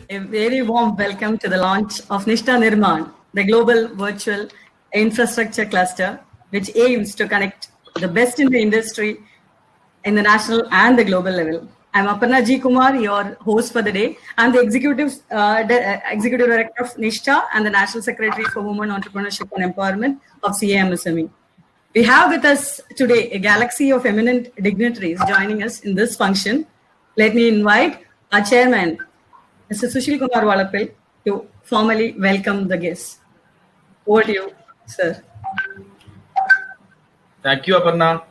A very warm welcome to the launch of Nishta Nirman, the global virtual infrastructure cluster, which aims to connect the best in the industry in the national and the global level. I'm Aparna G. Kumar, your host for the day. I'm the executive director of Nishta and the National Secretary for Women Entrepreneurship and Empowerment of CAMSME. We have with us today a galaxy of eminent dignitaries joining us in this function. Let me invite our chairman, Mr. Sushil Kumar Valapil, to formally welcome the guests. Over to you, sir. Thank you, Aparna.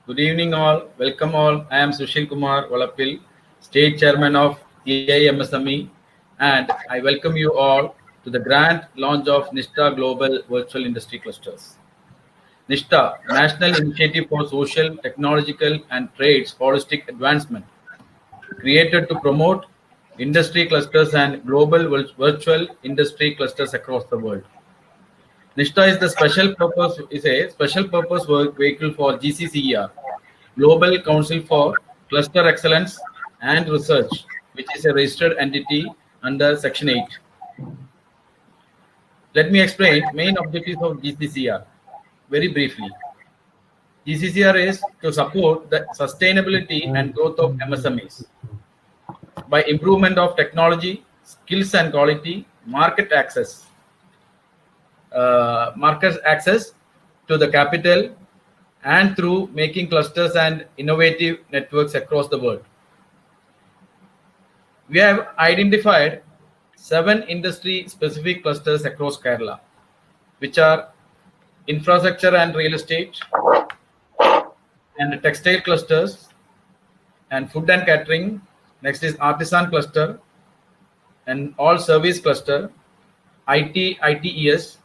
Good evening, all. Welcome, all. I am Sushil Kumar Valapil, State Chairman of CAMSME, and I welcome you all to the grand launch of Nishta Global Virtual Industry Clusters. Nishta, National Initiative for Social, Technological, and Trades Holistic Advancement, created to promote industry clusters and global virtual industry clusters across the world. Nishta is a special purpose work vehicle for GCCER, Global Council for Cluster Excellence and Research, which is a registered entity under Section 8. Let me explain main objectives of GCCER very briefly. GCCER is to support the sustainability and growth of MSMEs by improvement of technology, skills and quality, market access to the capital, and through making clusters and innovative networks across the world. We have identified 7 industry-specific clusters across Kerala, which are infrastructure and real estate, and textile clusters, and food and catering. Next is artisan cluster, and all service cluster, ITES,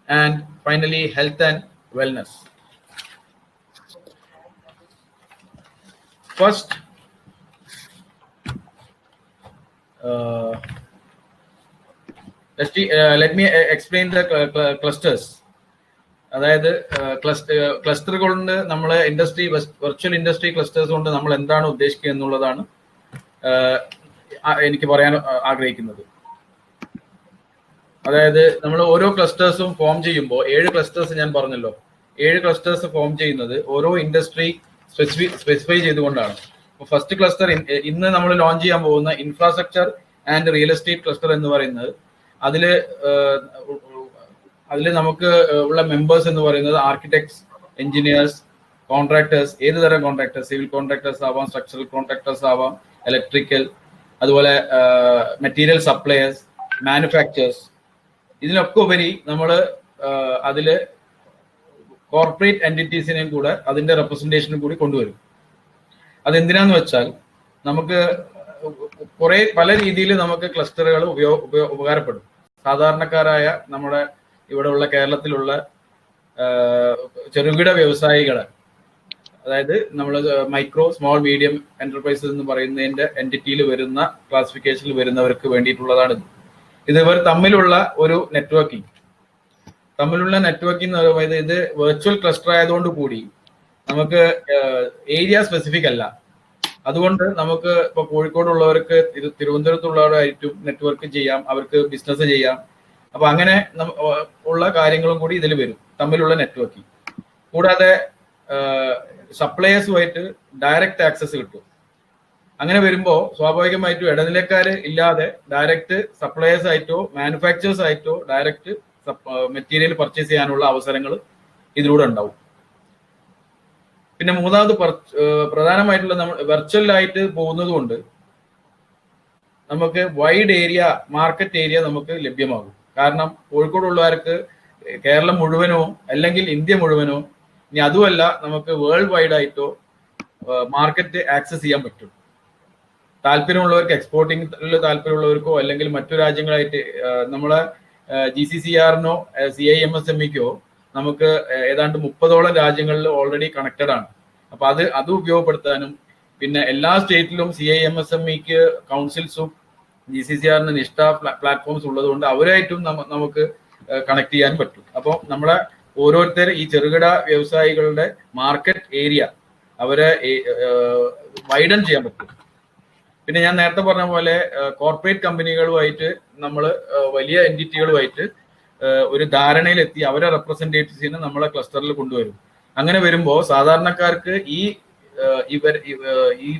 and finally health and wellness. First, let me explain the clusters. അതായത് cluster കൊണ്ട് നമ്മൾ virtual industry clusters കൊണ്ട് നമ്മൾ എന്താണ് ഉദ്ദേശിക്കുക എന്നുള്ളതാണ് എനിക്ക് പറയാൻ ആഗ്രഹിക്കുന്നത്. അതായത് നമ്മൾ ഓരോ ക്ലസ്റ്റേഴ്സും ഫോം ചെയ്യുമ്പോൾ 7 ക്ലസ്റ്റേഴ്സ് ഞാൻ പറഞ്ഞല്ലോ, 7 ക്ലസ്റ്റേഴ്സ് ഫോം ചെയ്യുന്നത് ഓരോ ഇൻഡസ്ട്രി സ്പെസിഫൈ ചെയ്തുകൊണ്ടാണ്. അപ്പോൾ ഫസ്റ്റ് ക്ലസ്റ്റർ ഇന്ന് നമ്മൾ ലോഞ്ച് ചെയ്യാൻ പോകുന്ന infrastructure and real estate cluster എന്ന് പറയുന്നത്, അതിൽ നമുക്ക് ഉള്ള മെമ്പേഴ്സ് എന്ന് പറയുന്നത് ആർക്കിടെക്ട്സ്, എഞ്ചിനീയേഴ്സ്, കോൺട്രാക്ടേഴ്സ്, ഏത് തരം കോൺട്രാക്ടേഴ്സ്, സിവിൽ കോൺട്രാക്ടേഴ്സ് ആവാം, സ്ട്രക്ചറൽ കോൺട്രാക്ടേഴ്സ് ആവാം, ഇലക്ട്രിക്കൽ, അതുപോലെ മെറ്റീരിയൽ സപ്ലയേഴ്സ്, മാനുഫാക്ചേഴ്സ്. ഇതിനൊക്കെ ഉപരി നമ്മൾ അതിൽ കോർപ്പറേറ്റ് എൻറ്റിറ്റീസിനെയും കൂടെ അതിൻ്റെ റെപ്രസെൻറ്റേഷനും കൂടി കൊണ്ടുവരും. അതെന്തിനാന്ന് വെച്ചാൽ നമുക്ക് പല രീതിയിൽ നമുക്ക് ക്ലസ്റ്ററുകൾ ഉപകാരപ്പെടും. സാധാരണക്കാരായ നമ്മുടെ ഇവിടെയുള്ള കേരളത്തിലുള്ള ചെറുകിട വ്യവസായികളെ, അതായത് നമ്മൾ മൈക്രോ സ്മോൾ മീഡിയം എന്റർപ്രൈസസ് എന്ന് പറയുന്നതിന്റെ എൻറ്റിറ്റിയിൽ വരുന്ന ക്ലാസിഫിക്കേഷനിൽ വരുന്നവർക്ക് വേണ്ടിയിട്ടുള്ളതാണ്. ഇത് ഇവർ തമ്മിലുള്ള ഒരു നെറ്റ്വർക്കിംഗ് എന്ന് പറയുന്നത്, ഇത് വെർച്വൽ ക്ലസ്റ്റർ ആയതുകൊണ്ട് കൂടി നമുക്ക് ഏരിയ സ്പെസിഫിക് അല്ല. അതുകൊണ്ട് നമുക്ക് ഇപ്പോൾ കോഴിക്കോടുള്ളവർക്ക് തിരുവനന്തപുരത്തുള്ളവരായിട്ടും നെറ്റ്വർക്ക് ചെയ്യാം, അവർക്ക് ബിസിനസ് ചെയ്യാം. അപ്പൊ അങ്ങനെ ഉള്ള കാര്യങ്ങളും കൂടി ഇതിൽ വരും, തമ്മിലുള്ള നെറ്റ്വർക്കിംഗ്. കൂടാതെ സപ്ലയേഴ്സുമായിട്ട് ഡയറക്റ്റ് ആക്സസ് കിട്ടും. അങ്ങനെ വരുമ്പോൾ സ്വാഭാവികമായിട്ടും ഇടനിലക്കാര് ഇല്ലാതെ ഡയറക്റ്റ് സപ്ലയേഴ്സ് ആയിട്ടോ മാനുഫാക്ചേഴ്സ് ആയിട്ടോ ഡയറക്റ്റ് മെറ്റീരിയൽ പർച്ചേസ് ചെയ്യാനുള്ള അവസരങ്ങൾ ഇതിലൂടെ ഉണ്ടാവും. പിന്നെ മൂന്നാമത് പ്രധാനമായിട്ടുള്ള നമ്മൾ വെർച്വലായിട്ട് പോകുന്നത് കൊണ്ട് നമുക്ക് വൈഡ് ഏരിയ, മാർക്കറ്റ് ഏരിയ നമുക്ക് ലഭ്യമാകും. കാരണം കോഴിക്കോടുള്ളവർക്ക് കേരളം മുഴുവനോ അല്ലെങ്കിൽ ഇന്ത്യ മുഴുവനോ, ഇനി അതുമല്ല നമുക്ക് വേൾഡ് വൈഡ് ആയിട്ടോ മാർക്കറ്റ് ആക്സസ് ചെയ്യാൻ പറ്റും. താല്പര്യമുള്ളവർക്ക്, എക്സ്പോർട്ടിംഗിൽ താല്പര്യമുള്ളവർക്കോ അല്ലെങ്കിൽ മറ്റു രാജ്യങ്ങളായിട്ട് നമ്മളെ GCCERനോ CIMSMEക്കോ നമുക്ക് ഏതാണ്ട് 30ഓളം രാജ്യങ്ങളിൽ ഓൾറെഡി കണക്റ്റഡ് ആണ്. അപ്പൊ അത് ഉപയോഗപ്പെടുത്താനും, പിന്നെ എല്ലാ സ്റ്റേറ്റിലും CIMSMEക്ക് കൗൺസിൽസും GCCERന് നിഷ്ഠ പ്ലാറ്റ്ഫോംസ് ഉള്ളതുകൊണ്ട് അവരായിട്ടും നമുക്ക് കണക്ട് ചെയ്യാൻ പറ്റും. അപ്പോൾ നമ്മളെ ഓരോരുത്തർ ഈ ചെറുകിട വ്യവസായികളുടെ മാർക്കറ്റ് ഏരിയ അവരെ വൈഡൻ ചെയ്യാൻ പറ്റും. പിന്നെ ഞാൻ നേരത്തെ പറഞ്ഞ പോലെ കോർപ്പറേറ്റ് കമ്പനികളുമായിട്ട് നമ്മൾ വലിയ എൻറ്റിറ്റികളുമായിട്ട് ഒരു ധാരണയിലെത്തി അവരെ റെപ്രസെൻറ്റേറ്റീവ്സിനെ നമ്മളെ ക്ലസ്റ്ററിൽ കൊണ്ടുവരും. അങ്ങനെ വരുമ്പോൾ സാധാരണക്കാർക്ക് ഈ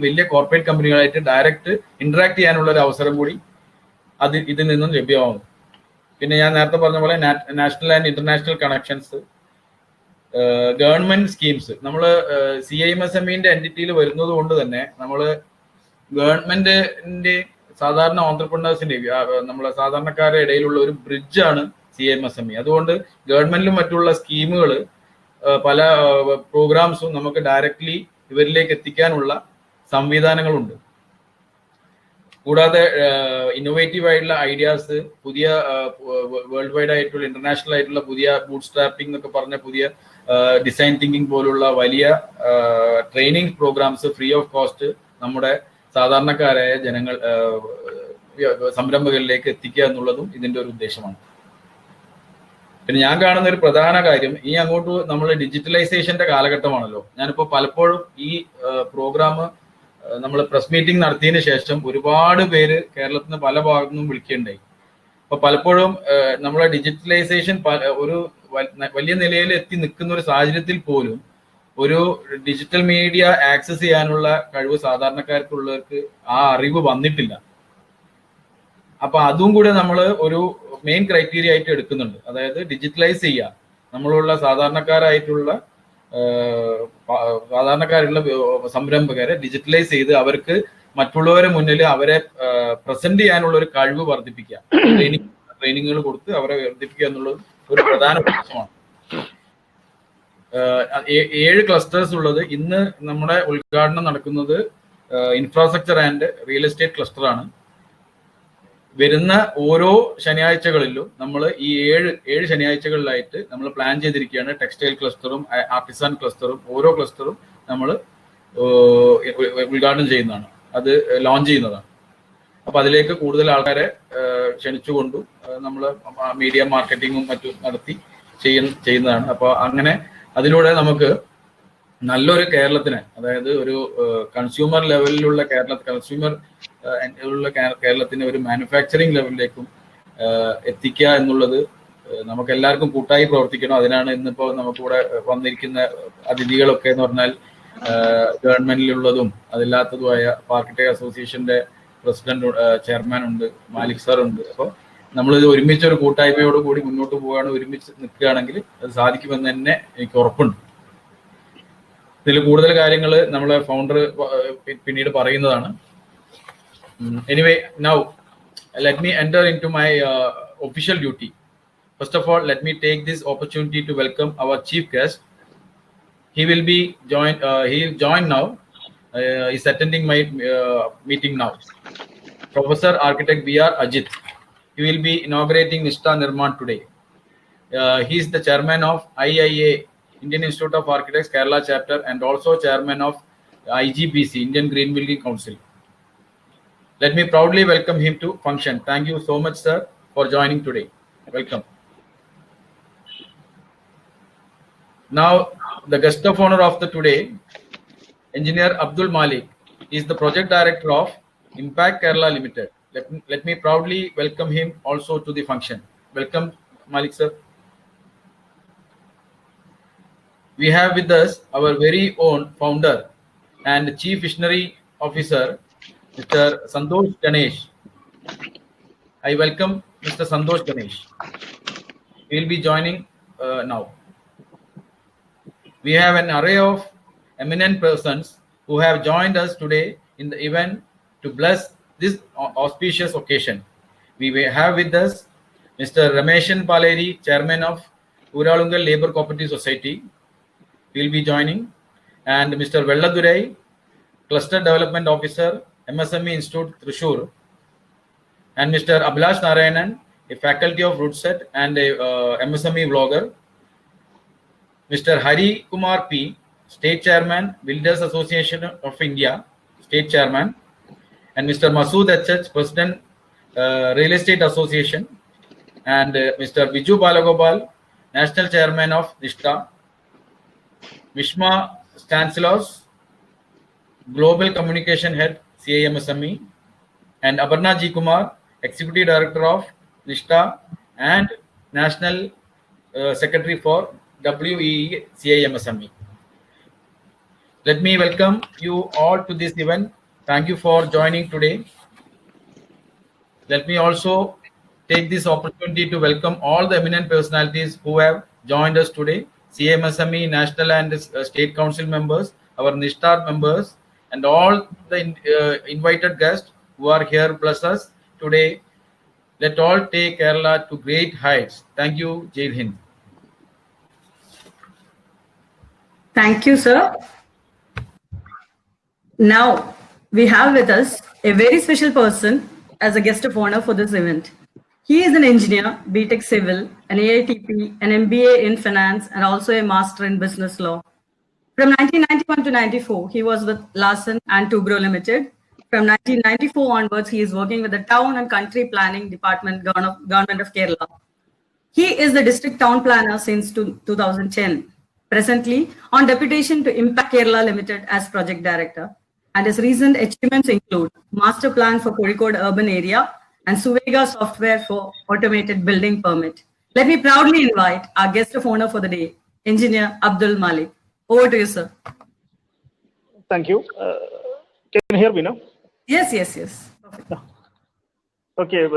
വലിയ കോർപ്പറേറ്റ് കമ്പനികളായിട്ട് ഡയറക്റ്റ് ഇന്ററാക്ട് ചെയ്യാനുള്ള ഒരു അവസരം കൂടി ഇതിൽ നിന്നും ലഭ്യമാകും. പിന്നെ ഞാൻ നേരത്തെ പറഞ്ഞ പോലെ national and international connections, government schemes. നമ്മൾ CIMSMEന്റെ എൻറ്റിറ്റിയിൽ വരുന്നത് കൊണ്ട് തന്നെ നമ്മൾ ഗവൺമെന്റിന്റെ സാധാരണ ഓൺട്രപ്രണേഴ്സിന്റെ നമ്മളെ സാധാരണക്കാരുടെ ഇടയിലുള്ള ഒരു ബ്രിഡ്ജാണ് CIMSME. അതുകൊണ്ട് ഗവൺമെന്റിലും മറ്റുള്ള സ്കീമുകൾ പല പ്രോഗ്രാംസും നമുക്ക് ഡയറക്റ്റ്ലി ഇവരിലേക്ക് എത്തിക്കാനുള്ള സംവിധാനങ്ങളുണ്ട്. കൂടാതെ ഇന്നോവേറ്റീവ് ആയിട്ടുള്ള ഐഡിയാസ്, പുതിയ വേൾഡ് വൈഡ് ആയിട്ടുള്ള ഇന്റർനാഷണൽ ആയിട്ടുള്ള പുതിയ ബൂട്ട് സ്ട്രാപ്പിംഗ് എന്നൊക്കെ പറഞ്ഞ പുതിയ ഡിസൈൻ തിങ്കിങ് പോലുള്ള വലിയ training programmes free of cost നമ്മുടെ സാധാരണക്കാരായ ജനങ്ങൾ സംരംഭകരിലേക്ക് എത്തിക്കുക എന്നുള്ളതും ഇതിന്റെ ഒരു ഉദ്ദേശമാണ്. പിന്നെ ഞാൻ കാണുന്ന ഒരു പ്രധാന കാര്യം, ഈ അങ്ങോട്ട് നമ്മൾ ഡിജിറ്റലൈസേഷന്റെ കാലഘട്ടമാണല്ലോ. ഞാനിപ്പോൾ പലപ്പോഴും ഈ പ്രോഗ്രാം നമ്മൾ പ്രസ് മീറ്റിംഗ് നടത്തിയതിന് ശേഷം ഒരുപാട് പേര് കേരളത്തിൽ നിന്ന് പല ഭാഗത്തു നിന്നും വിളിക്കുകയുണ്ടായി. അപ്പൊ പലപ്പോഴും നമ്മളെ ഡിജിറ്റലൈസേഷൻ ഒരു വലിയ നിലയിൽ എത്തി നിൽക്കുന്ന ഒരു സാഹചര്യത്തിൽ പോലും ഒരു ഡിജിറ്റൽ മീഡിയ ആക്സസ് ചെയ്യാനുള്ള കഴിവ് സാധാരണക്കാർക്കുള്ളവർക്ക് ആ അറിവ് വന്നിട്ടില്ല. അപ്പൊ അതും കൂടെ നമ്മൾ ഒരു മെയിൻ ക്രൈറ്റീരിയ ആയിട്ട് എടുക്കുന്നുണ്ട്. അതായത് ഡിജിറ്റലൈസ് ചെയ്യുക, നമ്മളുള്ള സാധാരണക്കാരായിട്ടുള്ള സംരംഭകരെ ഡിജിറ്റലൈസ് ചെയ്ത് അവർക്ക് മറ്റുള്ളവരെ മുന്നിൽ അവരെ പ്രസന്റ് ചെയ്യാനുള്ള ഒരു കഴിവ് വർദ്ധിപ്പിക്കുക, ട്രെയിനിങ്ങുകൾ കൊടുത്ത് അവരെ വർദ്ധിപ്പിക്കുക എന്നുള്ളത് ഒരു പ്രധാന ഉദ്ദേശമാണ്. 7 ക്ലസ്റ്റേഴ്സ് ഉള്ളത്. ഇന്ന് നമ്മുടെ ഉദ്ഘാടനം നടക്കുന്നത് ഇൻഫ്രാസ്ട്രക്ചർ ആൻഡ് റിയൽ എസ്റ്റേറ്റ് ക്ലസ്റ്ററാണ്. വരുന്ന ഓരോ ശനിയാഴ്ചകളിലും നമ്മൾ ഈ 7 ശനിയാഴ്ചകളിലായിട്ട് നമ്മൾ പ്ലാൻ ചെയ്തിരിക്കുകയാണ്. ടെക്സ്റ്റൈൽ ക്ലസ്റ്ററും ആർട്ടിസാൻ ക്ലസ്റ്ററും ഓരോ ക്ലസ്റ്ററും നമ്മൾ ഉദ്ഘാടനം ചെയ്യുന്നതാണ്, അത് ലോഞ്ച് ചെയ്യുന്നതാണ്. അപ്പൊ അതിലേക്ക് കൂടുതൽ ആൾക്കാരെ ക്ഷണിച്ചുകൊണ്ടും നമ്മൾ മീഡിയ മാർക്കറ്റിങ്ങും മറ്റും നടത്തി ചെയ്യുന്നതാണ്. അപ്പൊ അങ്ങനെ അതിലൂടെ നമുക്ക് നല്ലൊരു കേരളത്തിനെ, അതായത് ഒരു കൺസ്യൂമർ ലെവലിലുള്ള കേരളത്തിനെ ഒരു മാനുഫാക്ചറിങ് ലെവലിലേക്കും എത്തിക്കുക എന്നുള്ളത് നമുക്ക് എല്ലാവർക്കും കൂട്ടായി പ്രവർത്തിക്കണം. അതിനാണ് ഇന്നിപ്പോ നമുക്കിവിടെ വന്നിരിക്കുന്ന അതിഥികളൊക്കെ എന്ന് പറഞ്ഞാൽ ഗവൺമെന്റിലുള്ളതും അതില്ലാത്തതുമായ ആർക്കിടെക്ട് അസോസിയേഷന്റെ പ്രസിഡന്റ് ചെയർമാൻ ഉണ്ട്, മാലിക് സാർ ഉണ്ട്. അപ്പോൾ നമ്മളിത് ഒരുമിച്ച് ഒരു കൂട്ടായ്മയോട് കൂടി മുന്നോട്ട് പോവുകയാണ്, ഒരുമിച്ച് നിൽക്കുകയാണെങ്കിൽ അത് സാധിക്കുമെന്ന് തന്നെ എനിക്ക് ഉറപ്പുണ്ട്. ഇതിൽ കൂടുതൽ കാര്യങ്ങൾ നമ്മളെ ഫൗണ്ടർ പിന്നീട് പറയുന്നതാണ്. Anyway, now let me enter into my official duty. First of all, let me take this opportunity to welcome our chief guest. He will join now. He's attending my meeting now. Professor Architect B.R. Ajit. He will be inaugurating Nishta Nirman today. He is the chairman of IIA, Indian Institute of Architects, Kerala chapter, and also chairman of IGBC, Indian Green Building Council. Let me proudly welcome him to function. Thank you so much, sir, for joining today. Welcome. Now, the guest of honor of the today, Engineer Abdul Malik, is the project director of Impact Kerala Limited. Let me proudly welcome him also to the function. Welcome, Malik sir. We have with us our very own founder and chief visionary officer, Mr. Santosh Ganesh. I welcome Mr. Santosh Ganesh. He will be joining now. We have an array of eminent persons who have joined us today in the event to bless this auspicious occasion. We have with us Mr. Rameshan Paleri, Chairman of Uralungal Labour Cooperative Society. He will be joining. And Mr. Velladurai, Cluster Development Officer, MSME Institute, Thrissur. And Mr. Abhilash Narayanan, a faculty of Rootset and a MSME vlogger. Mr. Hari Kumar P, State Chairman, Builders Association of India, State Chairman. And Mr. Masood H, President, Real Estate Association. And Mr. Viju Balagopal, National Chairman of NISTA. Vishma Stanislaus, Global Communication Head, CIMSME. and Aparna G. Kumar, Executive Director of NISTA and National Secretary for WEE CIMSME. Let me welcome you all to this event. Thank you for joining today. Let me also take this opportunity to welcome all the eminent personalities who have joined us today, CMSME, National and State Council members, our NISTAR members, and all the invited guests who are here plus us today. Let all take Kerala to great heights. Thank you, Jai Hind. Thank you, sir. Now, we have with us a very special person as a guest of honor for this event. He is an engineer, BTech Civil, an AITP, an MBA in Finance, and also a Master in Business Law. From 1991 to 94, he was with Larsen and Toubro Limited. From 1994 onwards, he is working with the Town and Country Planning Department, Government of Kerala. He is the District Town Planner since 2010. Presently, on deputation to Impact Kerala Limited as Project Director. And his recent achievements include Master Plan for Kozhikode Urban Area and Suvega Software for Automated Building Permit. Let me proudly invite our guest of honor for the day, Engineer Abdul Malik. Over to you, sir. Thank you. Can you hear me now? Yes. Perfect. Okay.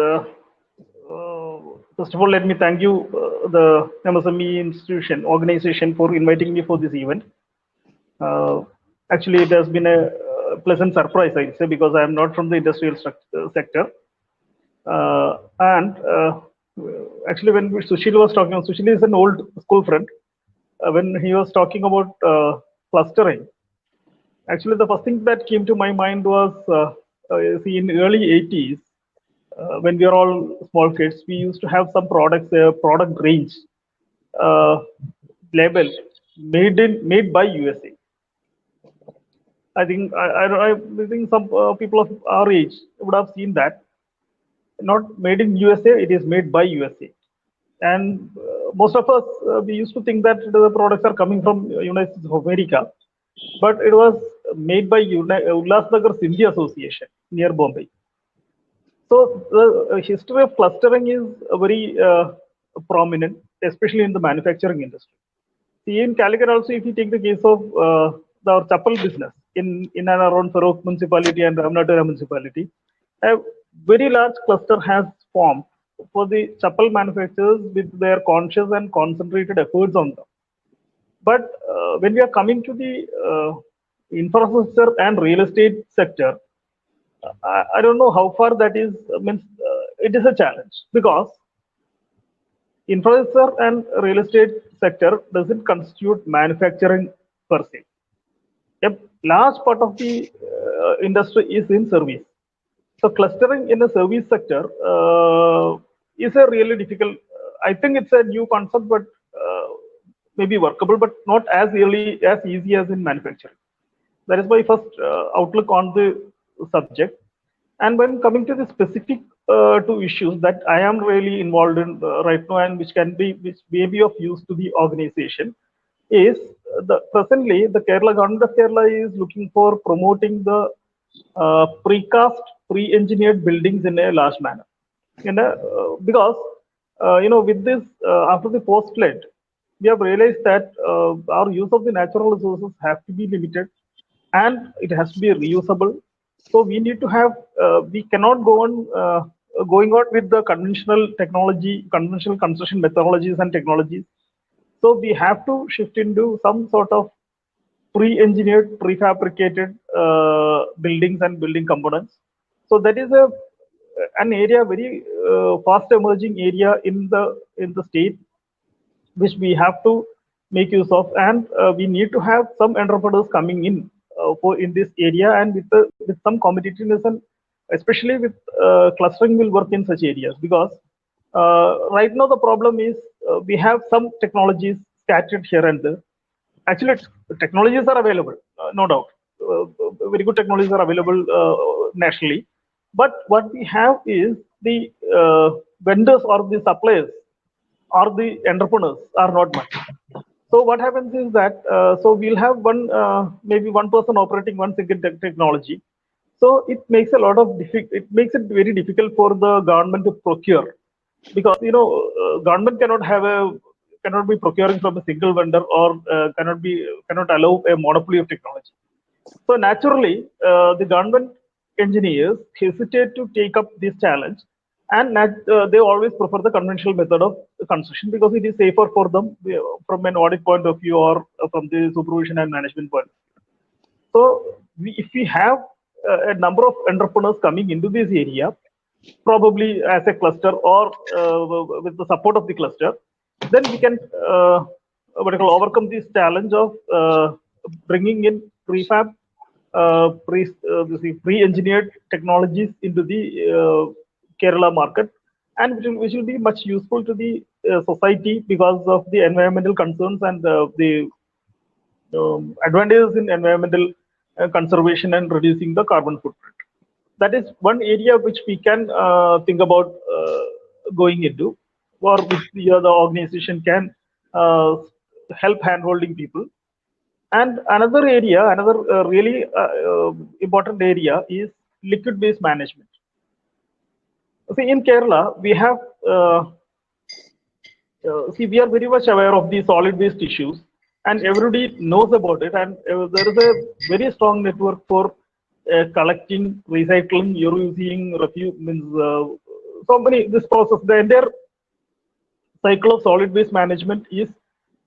First of all, let me thank you, the MSME organization, for inviting me for this event. Actually, it has been a pleasant surprise, I'd say, because I am not from the industrial sector. Actually, when Sushil was talking, Sushil is an old school friend. When he was talking about clustering, actually, the first thing that came to my mind was, see, in early 80s, when we were all small kids, we used to have some products, product range label made by USA. I think I think some people of our age would have seen that. Not made in USA, it is made by USA. And most of us, we used to think that the products are coming from United States of America, but it was made by Ulhasnagar Sindhi Association near Bombay. So the history of clustering is very prominent, especially in the manufacturing industry. See, in Calicut also, if you take the case of our chapel business in and around Farouk municipality and Ramnathura municipality, a very large cluster has formed for the chapel manufacturers with their conscious and concentrated efforts on them. But when we are coming to the infrastructure and real estate sector, I don't know how far that is. It is a challenge because infrastructure and real estate sector doesn't constitute manufacturing per se. A large part of the industry is in service. So clustering in the service sector is a really difficult. I think it's a new concept, but maybe workable, but not as easy as in manufacturing. That is my first outlook on the subject. And when coming to the specific two issues that I am really involved in right now, and which may be of use to the organization, is presently the government of Kerala is looking for promoting the precast, pre-engineered buildings in a large manner. Because with this after the post flood, we have realized that our use of the natural resources have to be limited, and it has to be reusable. So we need to have, we cannot go on going on with the conventional technology, conventional construction methodologies and technologies. So we have to shift into some sort of pre-engineered, prefabricated buildings and building components. So that is an area, very fast emerging area in the state, which we have to make use of, and we need to have some entrepreneurs coming in in this area, and with some competitiveness, and especially with clustering will work in such areas, because right now the problem is we have some technologies scattered here and there. Actually, technologies are available, no doubt. Very good technologies are available nationally, but what we have is the vendors or the suppliers or the entrepreneurs are not much. So what happens is that so we'll have maybe one person operating one single technology. So it makes it makes it very difficult for the government to procure, because government cannot be procuring from a single vendor, or cannot allow a monopoly of technology. So naturally, the government engineers hesitate to take up this challenge, and they always prefer the conventional method of construction because it is safer for them from an audit point of view, or from the supervision and management point of view. So if we have a number of entrepreneurs coming into this area, probably as a cluster, or with the support of the cluster, then we can overcome this challenge of bringing in prefab, pre-engineered technologies into the Kerala market, and which will be much useful to the society because of the environmental concerns and the advantages in environmental conservation and reducing the carbon footprint. That is one area which we can think about going into, or which the organization can help handholding people. And another area, another really important area is liquid waste management. See, in Kerala, we have we are very much aware of the solid waste issues, and everybody knows about it. And there is a very strong network for collecting, recycling, reusing, refuse. So many this process. The entire cycle of solid waste management is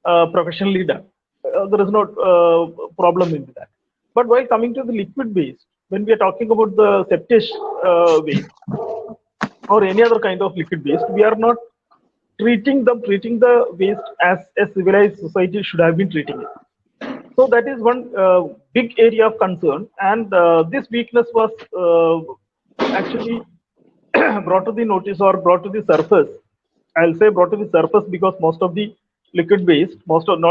professionally done. There is no problem in that. But while coming to the liquid waste, when we are talking about the septic waste or any other kind of liquid waste, we are not treating the waste as a civilized society should have been treating it. So that is one big area of concern, and this weakness was actually brought to the notice, or brought to the surface. I'll say brought to the surface because most of the liquid waste, most of the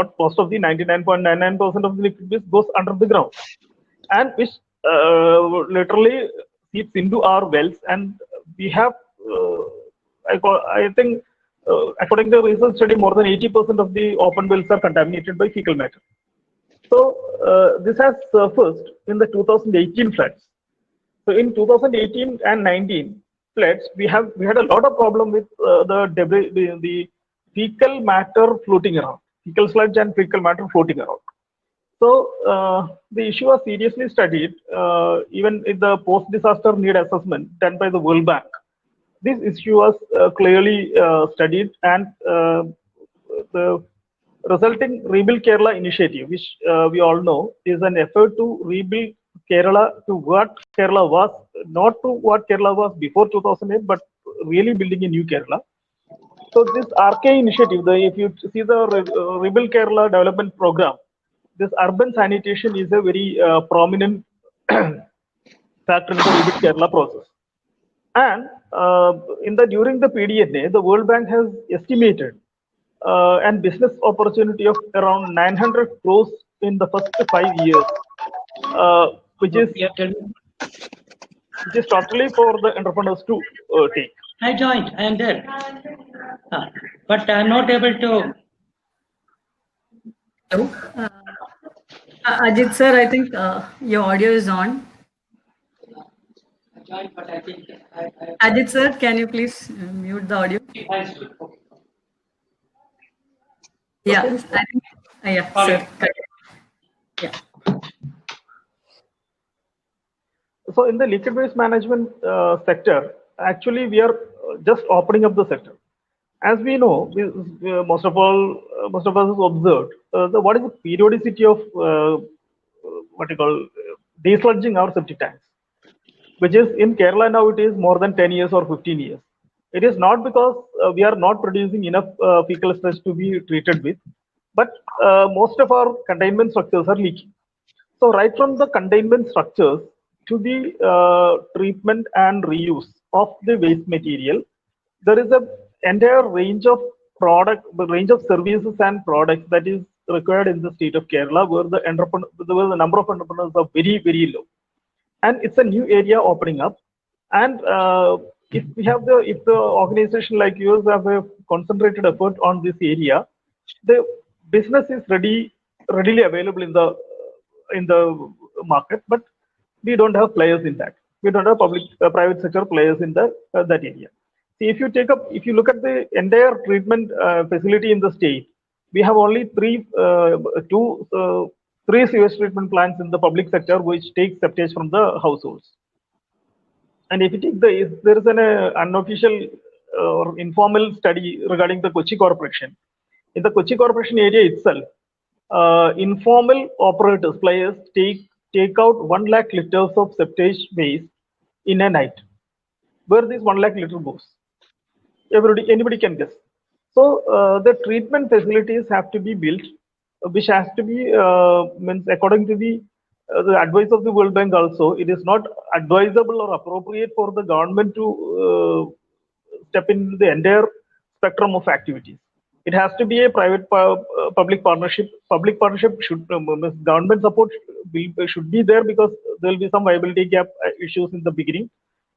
99.99% of the liquid waste goes under the ground, and which literally seeps into our wells, and we have I think according to a recent study, more than 80% of the open wells are contaminated by fecal matter. So this has surfaced in the 2018 floods. So in 2018 and 19 floods, we had a lot of problem with the debris, the fecal matter floating around, fecal sludge and fecal matter floating around. So the issue was seriously studied, even in the post-disaster need assessment done by the World Bank. This issue was clearly studied, and the resulting Rebuild Kerala initiative, which we all know is an effort to rebuild Kerala to what Kerala was, not to what Kerala was before 2008, but really building a new Kerala. So this RK initiative, if you see the Rebuild Kerala development program, this urban sanitation is a very prominent factor in the Rebuild Kerala process. And during the PDNA, the World Bank has estimated and business opportunity of around 900 crores in the first 5 years, which is totally for the entrepreneurs to take. I joined. I am there, but I am not able to. Hello, Ajit sir. I think your audio is on. But I think Ajit sir, can you please mute the audio? Yeah, I think, yeah, sir. Yeah. So in the liquid waste management sector, actually we are just opening up the sector. As we know, most of us have observed what is the periodicity of desludging our septic tanks, which is in Kerala now it is more than 10 years or 15 years. It is not because we are not producing enough fecal sludge to be treated with, but most of our containment structures are leaking. So right from the containment structures to the treatment and reuse of the waste material, there is an entire range of services and products that is required in the state of Kerala, where the number of entrepreneurs are very, very low. And it's a new area opening up. And if the organization like yours have a concentrated effort on this area, the business is readily available in the market. But we don't have players in that. We don't have private sector players in that area. See, if you look at the entire treatment facility in the state, we have only three sewage treatment plants in the public sector which take septage from the households. And if you take there is an unofficial or informal study regarding the Kochi Corporation. In the Kochi Corporation area itself, informal operators, players take out 1 lakh liters of septage waste in a night. Where this 1 lakh liter goes? Anybody can guess. So the treatment facilities have to be built, which has to be means according to the advice of the World Bank also, it is not advisable or appropriate for the government to step in the entire spectrum of activities. It has to be a private public partnership. Public partnership should government support should be there because there will be some viability gap issues in the beginning.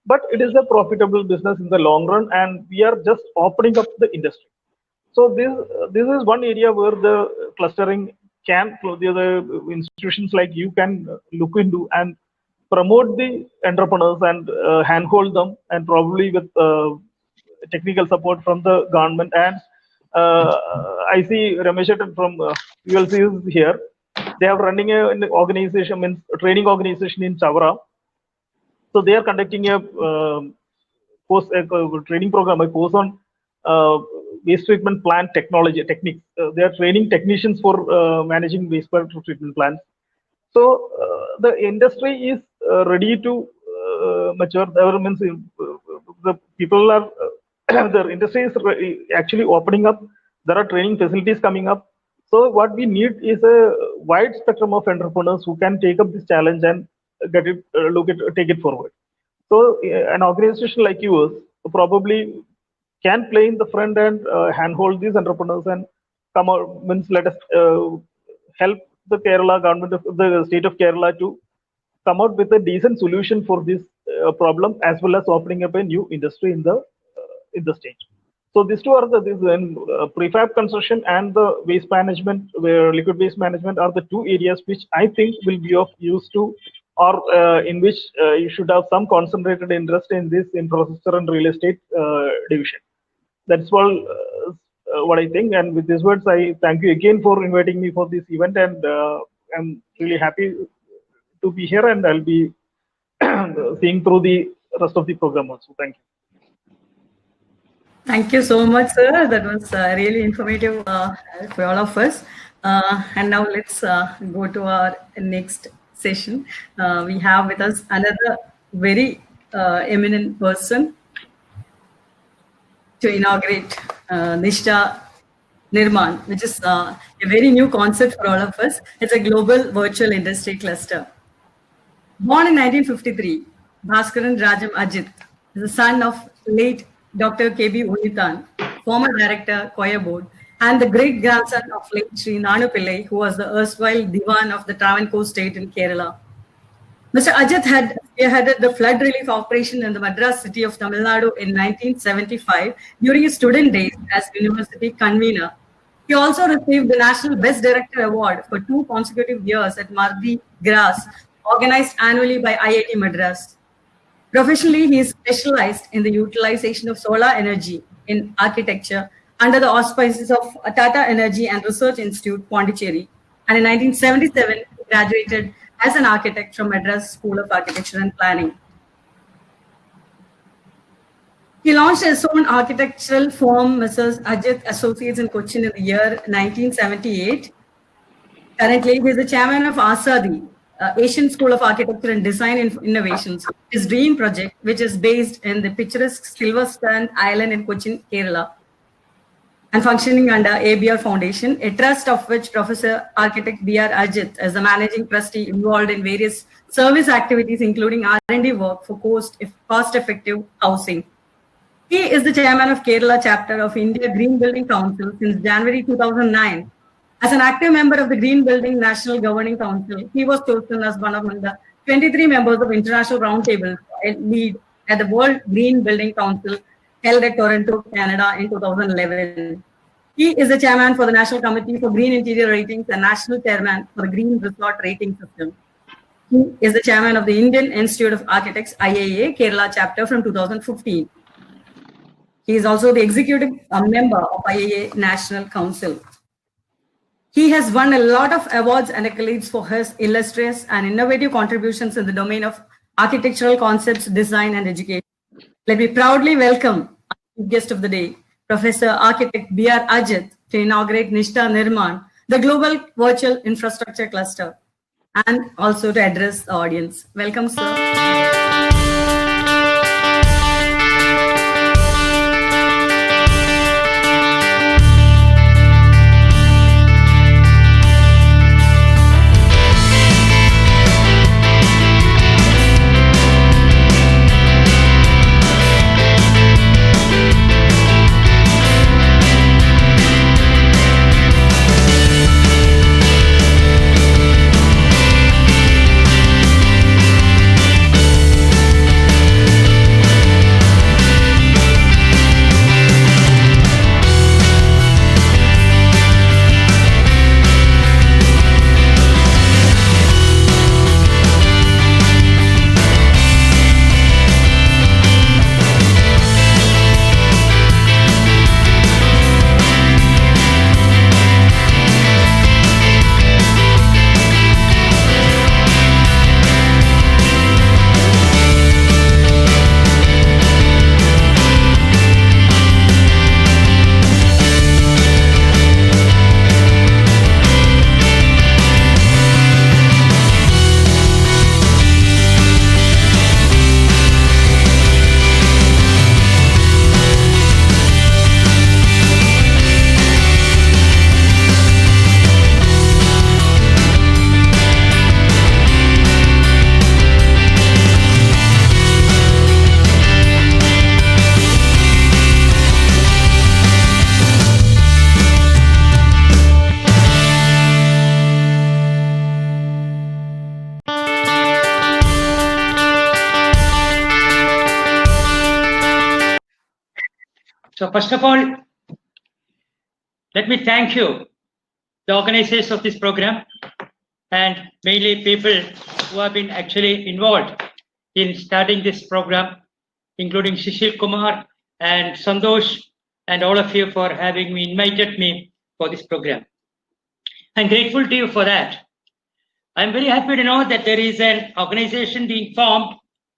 But it is a profitable business in the long run, and we are just opening up the industry. So this is one area where the clustering can, the other institutions like you can look into and promote the entrepreneurs and handhold them, and probably with technical support from the government. And I see Ramesh from ULC is here. They are running an organization, means a training organization in Chavra. So they are conducting a training program, a course on waste treatment plant techniques. They are training technicians for managing wastewater treatment plants. So the industry is ready to mature. The people are the industry is actually opening up. There are training facilities coming up. So what we need is a wide spectrum of entrepreneurs who can take up this challenge and take it forward. So an organization like yours probably can play in the front and handhold these entrepreneurs and come out. Means let us help the Kerala government, the state of Kerala, to come out with a decent solution for this problem, as well as opening up a new industry in the state. So these two are prefab construction and the waste management, where liquid waste management are the two areas which I think will be of use to, or in which you should have some concentrated interest in this infrastructure and real estate division. That's all what I think. And with these words, I thank you again for inviting me for this event, and I'm really happy to be here, and I'll be seeing through the rest of the program also. Thank you. Thank you so much, sir. That was really informative for all of us. And now let's go to our next session. We have with us another very eminent person to inaugurate Nishta Nirman, which is a very new concept for all of us. It's a global virtual industry cluster. Born in 1953, Bhaskaran Rajam Ajit is the son of late Dr. K.B. Unithan, former director, Choir Board, and the great-grandson of late Sri Nanu Pillai, who was the erstwhile Diwan of the Travancore state in Kerala. Mr. Ajit had spearheaded the flood relief operation in the Madras city of Tamil Nadu in 1975 during his student days as university convener. He also received the National Best Director Award for 2 consecutive years at Mardi Gras, organized annually by IIT Madras. Professionally, he is specialized in the utilization of solar energy in architecture under the auspices of Tata Energy and Research Institute, Pondicherry. And in 1977, he graduated as an architect from Madras School of Architecture and Planning. He launched his own architectural firm, Mrs. Ajit Associates in Cochin, in the year 1978. Currently, he is the chairman of ASADI, Asian School of Architecture and Design Innovations, his dream project, which is based in the picturesque Silver Strand Island in Cochin, Kerala, and functioning under ABR Foundation, a trust of which Professor Architect B.R. Ajit is the managing trustee, involved in various service activities, including R&D work for cost-effective housing. He is the chairman of Kerala chapter of India Green Building Council since January 2009. As an active member of the Green Building National Governing Council, he was chosen as one of the 23 members of International Roundtable lead at the World Green Building Council held at Toronto, Canada in 2011. He is the chairman for the National Committee for Green Interior Ratings and national chairman for the Green Resort Rating System. He is the chairman of the Indian Institute of Architects, IIA, Kerala chapter from 2015. He is also the executive member of IIA National Council. He has won a lot of awards and accolades for his illustrious and innovative contributions in the domain of architectural concepts, design, and education. Let me proudly welcome our guest of the day, Professor Architect B.R. Ajit, to inaugurate Nishta Nirman, the Global Virtual Infrastructure Cluster, and also to address the audience. Welcome, sir. So first of all, let me thank you, the organizers of this program, and mainly people who have been actually involved in starting this program, including Sushil Kumar and Santosh, and all of you for having invited me for this program. I'm grateful to you for that. I'm very happy to know that there is an organization being formed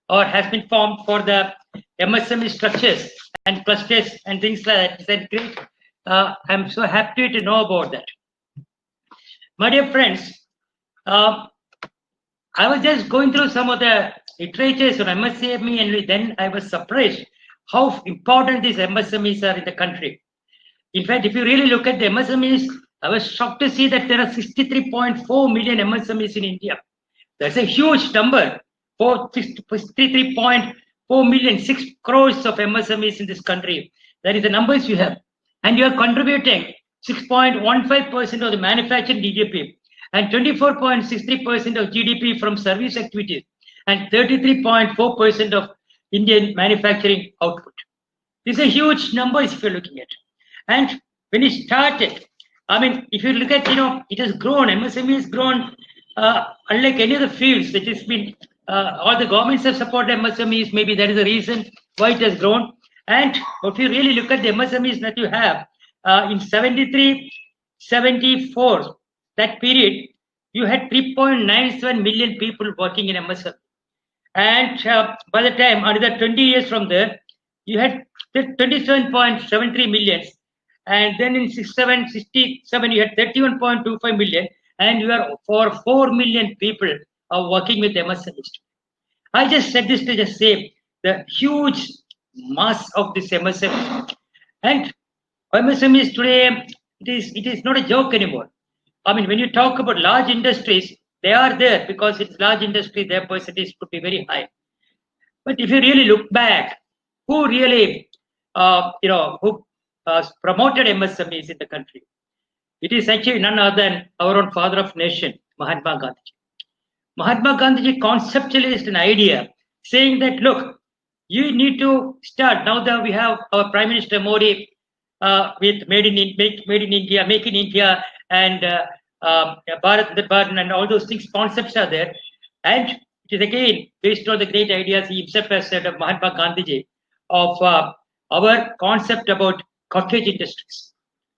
or has been formed for the MSME structures and clusters and things like that. Is that great? I'm so happy to know about that. My dear friends, I was just going through some of the literatures on MSME, and then I was surprised how important these MSMEs are in the country. In fact, if you really look at the MSMEs, I was shocked to see that there are 63.4 million MSMEs in India. That's a huge number. 63.4 million, 6 crores of MSMEs in this country. That is the numbers you have. And you are contributing 6.15% of the manufacturing GDP and 24.63% of GDP from service activities and 33.4% of Indian manufacturing output. These are huge numbers if you're looking at. And when it started, I mean, if you look at, it has grown, MSME has grown unlike any other fields. It has been, all the governments have supported MSMEs. Maybe that is the reason why it has grown. And if you really look at the MSMEs that you have, in 73, 74, that period, you had 3.97 million people working in MSME. And by the time, another 20 years from there, you had 27.73 million. And then in 67, you had 31.25 million. And you are for 4 million people are working with MSMEs. I just said this to just say the huge mass of this MSME. And MSMEs today, it is not a joke anymore. I mean, when you talk about large industries, they are there because it's large industry, their percentage could be very high. But if you really look back, who really, promoted MSMEs in the country? It is actually none other than our own father of nation, Mahatma Gandhi. Mahatma Gandhi conceptualized an idea saying that, look, you need to start. Now that we have our Prime Minister Modi with Made in India, Make in India, and Bharat and all those things, concepts are there. And it is again based on the great ideas he himself has said of Mahatma Gandhi of our concept about cottage industries.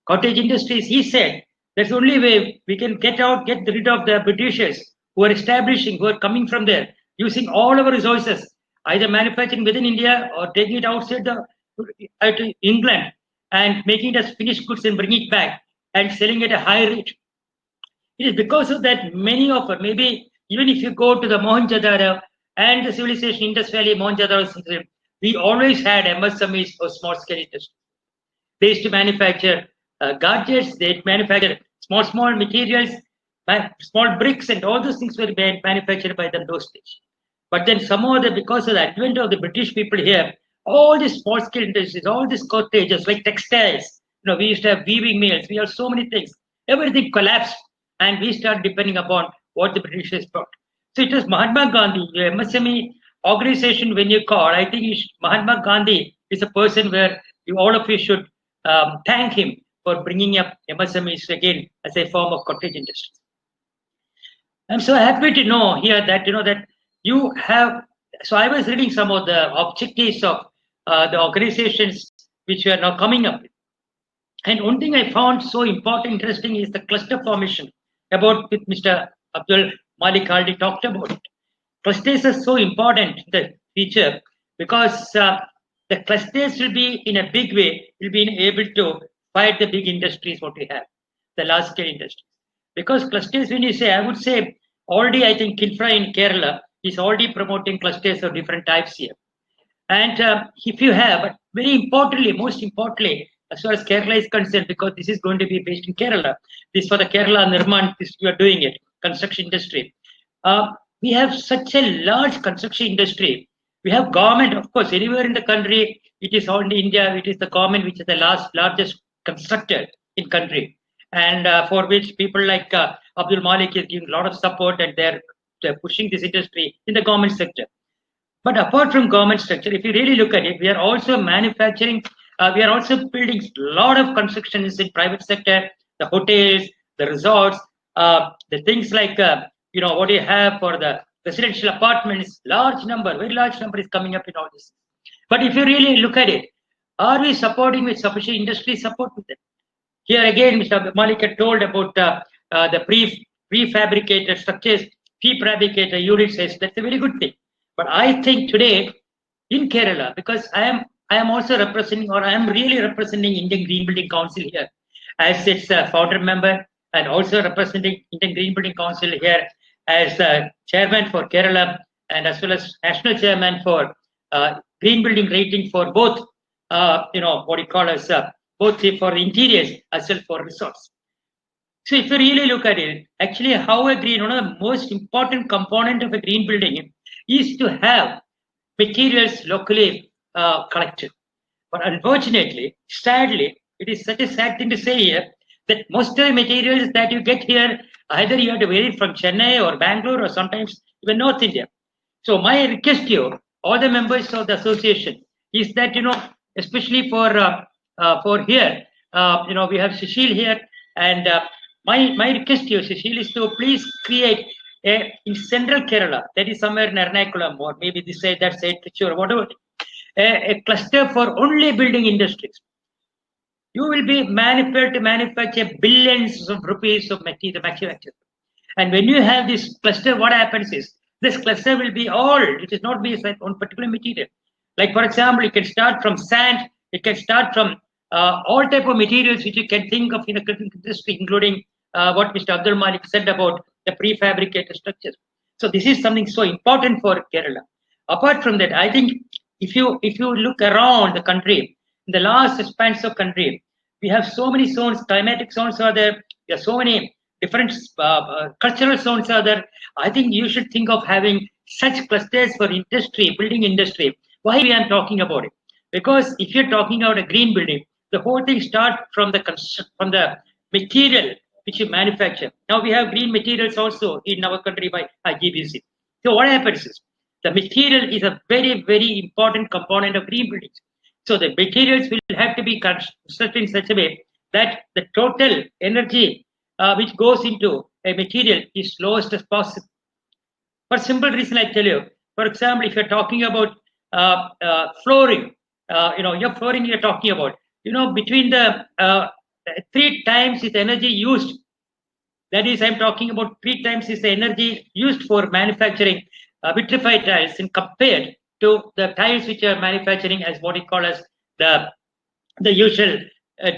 Cottage industries, he said, that's the only way we can get rid of the Britishers who are establishing, who are coming from there, using all our resources, either manufacturing within India or taking it outside to England and making it as finished goods and bringing it back and selling at a high rate. It is because of that many of us, maybe even if you go to the Mohenjo-daro and the civilization Indus Valley, Mohenjo-daro, we always had MSMEs or small scale industries. They used to manufacture gadgets, they manufacture small materials, small bricks, and all those things were manufactured by them those days. But then somehow, because of the advent of the British people here, all these small scale industries, all these cottages like textiles, we used to have weaving mills, we have so many things. Everything collapsed, and we started depending upon what the Britishers brought. So it was Mahatma Gandhi, the MSME organization. When you call, I think Mahatma Gandhi is a person where all of you should thank him for bringing up MSMEs again as a form of cottage industry. I'm so happy to know here that that you have. So I was reading some of the objectives of the organizations which we are now coming up with. And one thing I found so important, interesting is the cluster formation about with Mr. Abdul Malik already talked about it. Clusters are so important in the future because the clusters will be in a big way, will be able to fight the big industries what we have, the large scale industries. Because clusters, when you say, I would say already I think Kinfra in Kerala is already promoting clusters of different types here. And if you have, but very importantly, most importantly, as far as Kerala is concerned, because this is going to be based in Kerala, this for the Kerala Nirman, this you are doing it, construction industry. We have such a large construction industry. We have government, of course, anywhere in the country, it is only India, it is the government which is the largest constructor in country. And for which people like Abdul Malik is giving a lot of support, and they're pushing this industry in the government sector. But apart from government structure, if you really look at it, we are also manufacturing, we are also building a lot of constructions in private sector, the hotels, the resorts, the things like, what you have for the residential apartments, large number, very large number is coming up in all this. But if you really look at it, are we supporting with sufficient industry support with them? Here again, Mr. Malik had told about the prefabricated structures, prefabricated units. That's a very good thing. But I think today in Kerala, because I am also representing, or I am really representing Indian Green Building Council here as its founder member, and also representing Indian Green Building Council here as the chairman for Kerala, and as well as national chairman for green building rating for both, what you call as both for interiors as well for resorts. So if you really look at it, actually how a green, one of the most important component of a green building is to have materials locally collected. But unfortunately, sadly, it is such a sad thing to say here that most of the materials that you get here, either you have to wear it from Chennai or Bangalore or sometimes even North India. So my request to you, all the members of the association, is that, especially for here, we have Sushil here, and my request to you, Sushil, is to please create in central Kerala, that is somewhere in Ernakulam or maybe this side, that side, Trichy or whatever, a cluster for only building industries. You will be able to manufacture billions of rupees of material manufacture. And when you have this cluster, what happens is this cluster will be all, it is not based on particular material. Like for example, it can start from sand, it can start from all type of materials which you can think of in a critical industry, including what Mr. Abdul Malik said about the prefabricated structures. So this is something so important for Kerala. Apart from that, I think if you look around the country, in the last spans of country, we have so many zones, climatic zones are there, there are so many different cultural zones are there. I think you should think of having such clusters for industry, building industry. Why we are talking about it? Because if you're talking about a green building, the whole thing starts from the material which you manufacture. Now we have green materials also in our country by IGBC. So what happens is the material is a very, very important component of green buildings. So the materials will have to be constructed in such a way that the total energy which goes into a material is lowest as possible. For simple reason, I tell you. For example, if you're talking about flooring, your flooring you're talking about, between the 3 times is energy used. That is, I'm talking about 3 times is the energy used for manufacturing vitrified tiles, and compared to the tiles which are manufacturing as what we call as the usual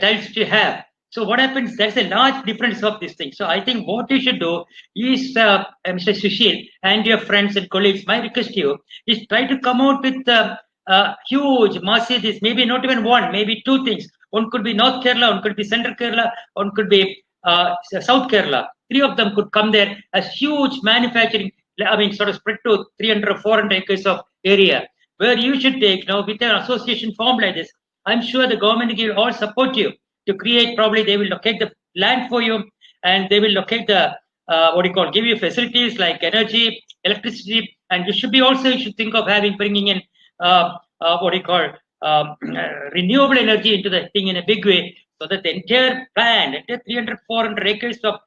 tiles which you have. So what happens? There's a large difference of this thing. So I think what you should do is, Mr. Sushil and your friends and colleagues, my request to you is try to come out with huge, massive, this maybe not even one, maybe 2 things. One could be North Kerala, one could be Central Kerala, one could be South Kerala. 3 of them could come there as huge manufacturing, sort of spread to 300 or 400 acres of area, where you should take, with an association formed like this. I'm sure the government will all support you to create. Probably they will locate the land for you, and they will locate the give you facilities like energy, electricity, and you should think of bringing in renewable energy into the thing in a big way, so that the entire plan, 300, 400 acres of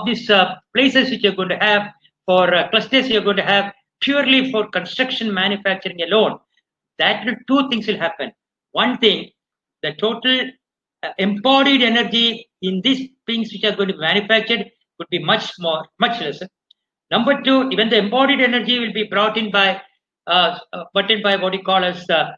these places which you're going to have for clusters you're going to have purely for construction manufacturing alone. That 2 things will happen. One thing, the total embodied energy in these things which are going to be manufactured would be much lesser. Number 2, even the embodied energy will be brought in by what we call as the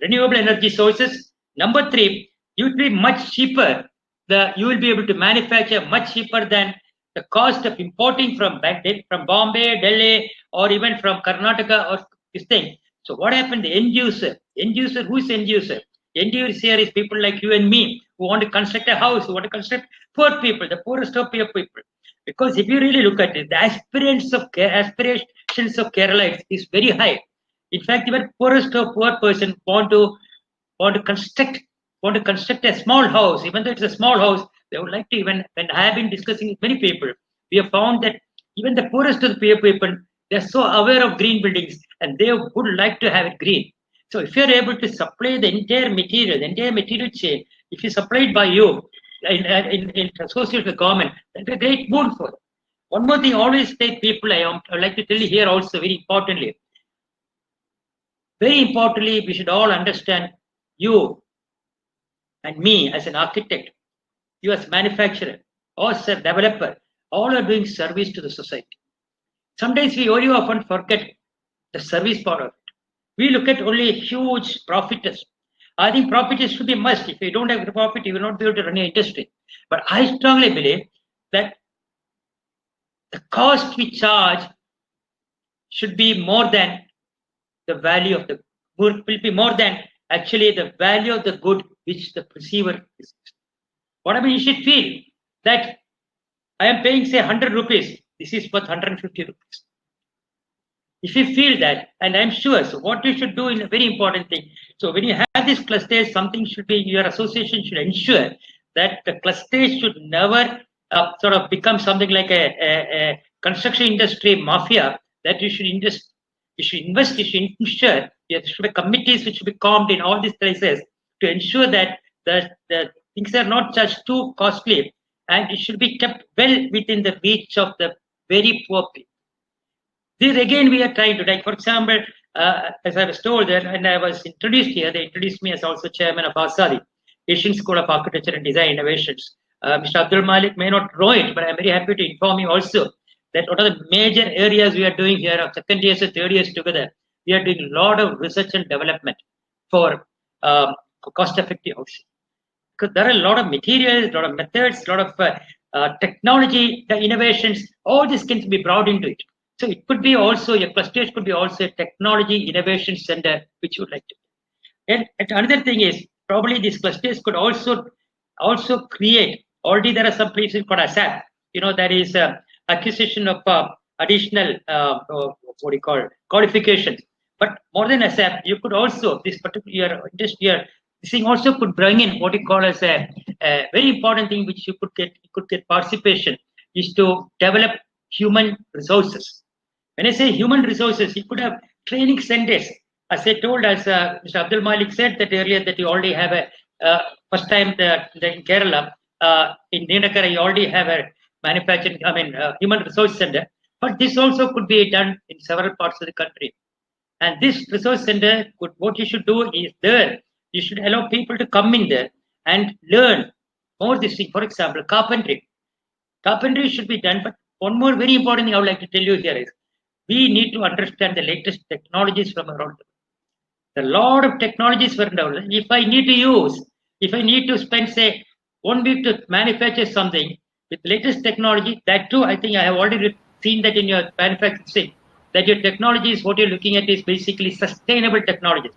renewable energy sources. Number 3, you will be much cheaper. You will be able to manufacture much cheaper than the cost of importing from Bombay, Delhi, or even from Karnataka or this thing. So what happened? The end user, who is end user? End user here is people like you and me who want to construct a house, who want to construct poor people, the poorest of poor people. Because if you really look at it, the aspirations of Kerala is very high. In fact, even poorest of poor person want to construct a small house. Even though it's a small house, they would like to. When I have been discussing with many people, we have found that even the poorest of the poor people, they're so aware of green buildings and they would like to have it green. So if you're able to supply the entire material chain, if you supplied by you in association with the government, that's a great boon for them. One more thing, always take people, I would like to tell you here also very importantly, we should all understand you and me as an architect, you as manufacturer, or as a developer, all are doing service to the society. Sometimes we very often forget the service part of it. We look at only huge profiters. I think profiters should be must. If you don't have profit, you will not be able to run your industry. But I strongly believe that the cost we charge should be more than the value of the good, will be more than actually the value of the good which the receiver is. What I mean, you should feel that I am paying, say, 100 rupees. This is worth 150 rupees. If you feel that, and I'm sure, so what you should do is a very important thing. So when you have this cluster, something should be, your association should ensure that the cluster should never sort of become something like a construction industry mafia, that you should invest, you should ensure there should be committees which should be formed in all these places to ensure that the things are not charged too costly, and it should be kept well within the reach of the very poor people. This again we are trying to, like for example, as I was told that, and I was introduced here, they introduced me as also chairman of ASADI, Asian School of Architecture and Design Innovations. Mr. Abdul Malik may not know it, but I'm very happy to inform you also that one of the major areas we are doing here of second years and third years together, we are doing a lot of research and development for cost-effective housing. Because there are a lot of materials, a lot of methods, a lot of technology, the innovations, all these can be brought into it. So it could be also, your clusters could be also a technology innovation center, which you would like to. And another thing is, probably these clusters could also create, already there are some places called ASAP, there is acquisition of additional, qualifications. But more than ASAP, you could also, this particular industry, this thing also could bring in what you call as a very important thing which you could get participation, is to develop human resources. When I say human resources, you could have training centers. As I told, as Mr. Abdul Malik said that earlier, that you already have a first time in Kerala, in Neenakara, you already have a manufacturing, human resource center. But this also could be done in several parts of the country. And this resource center, what you should do is there, you should allow people to come in there and learn more this thing. For example, carpentry. Carpentry should be done, but one more very important thing I would like to tell you here is we need to understand the latest technologies from around the world. A lot of technologies were developed. If I need to spend, say, 1 week to manufacture something with latest technology, that too, I think I have already seen that in your manufacturing, that your technology is what you're looking at is basically sustainable technology.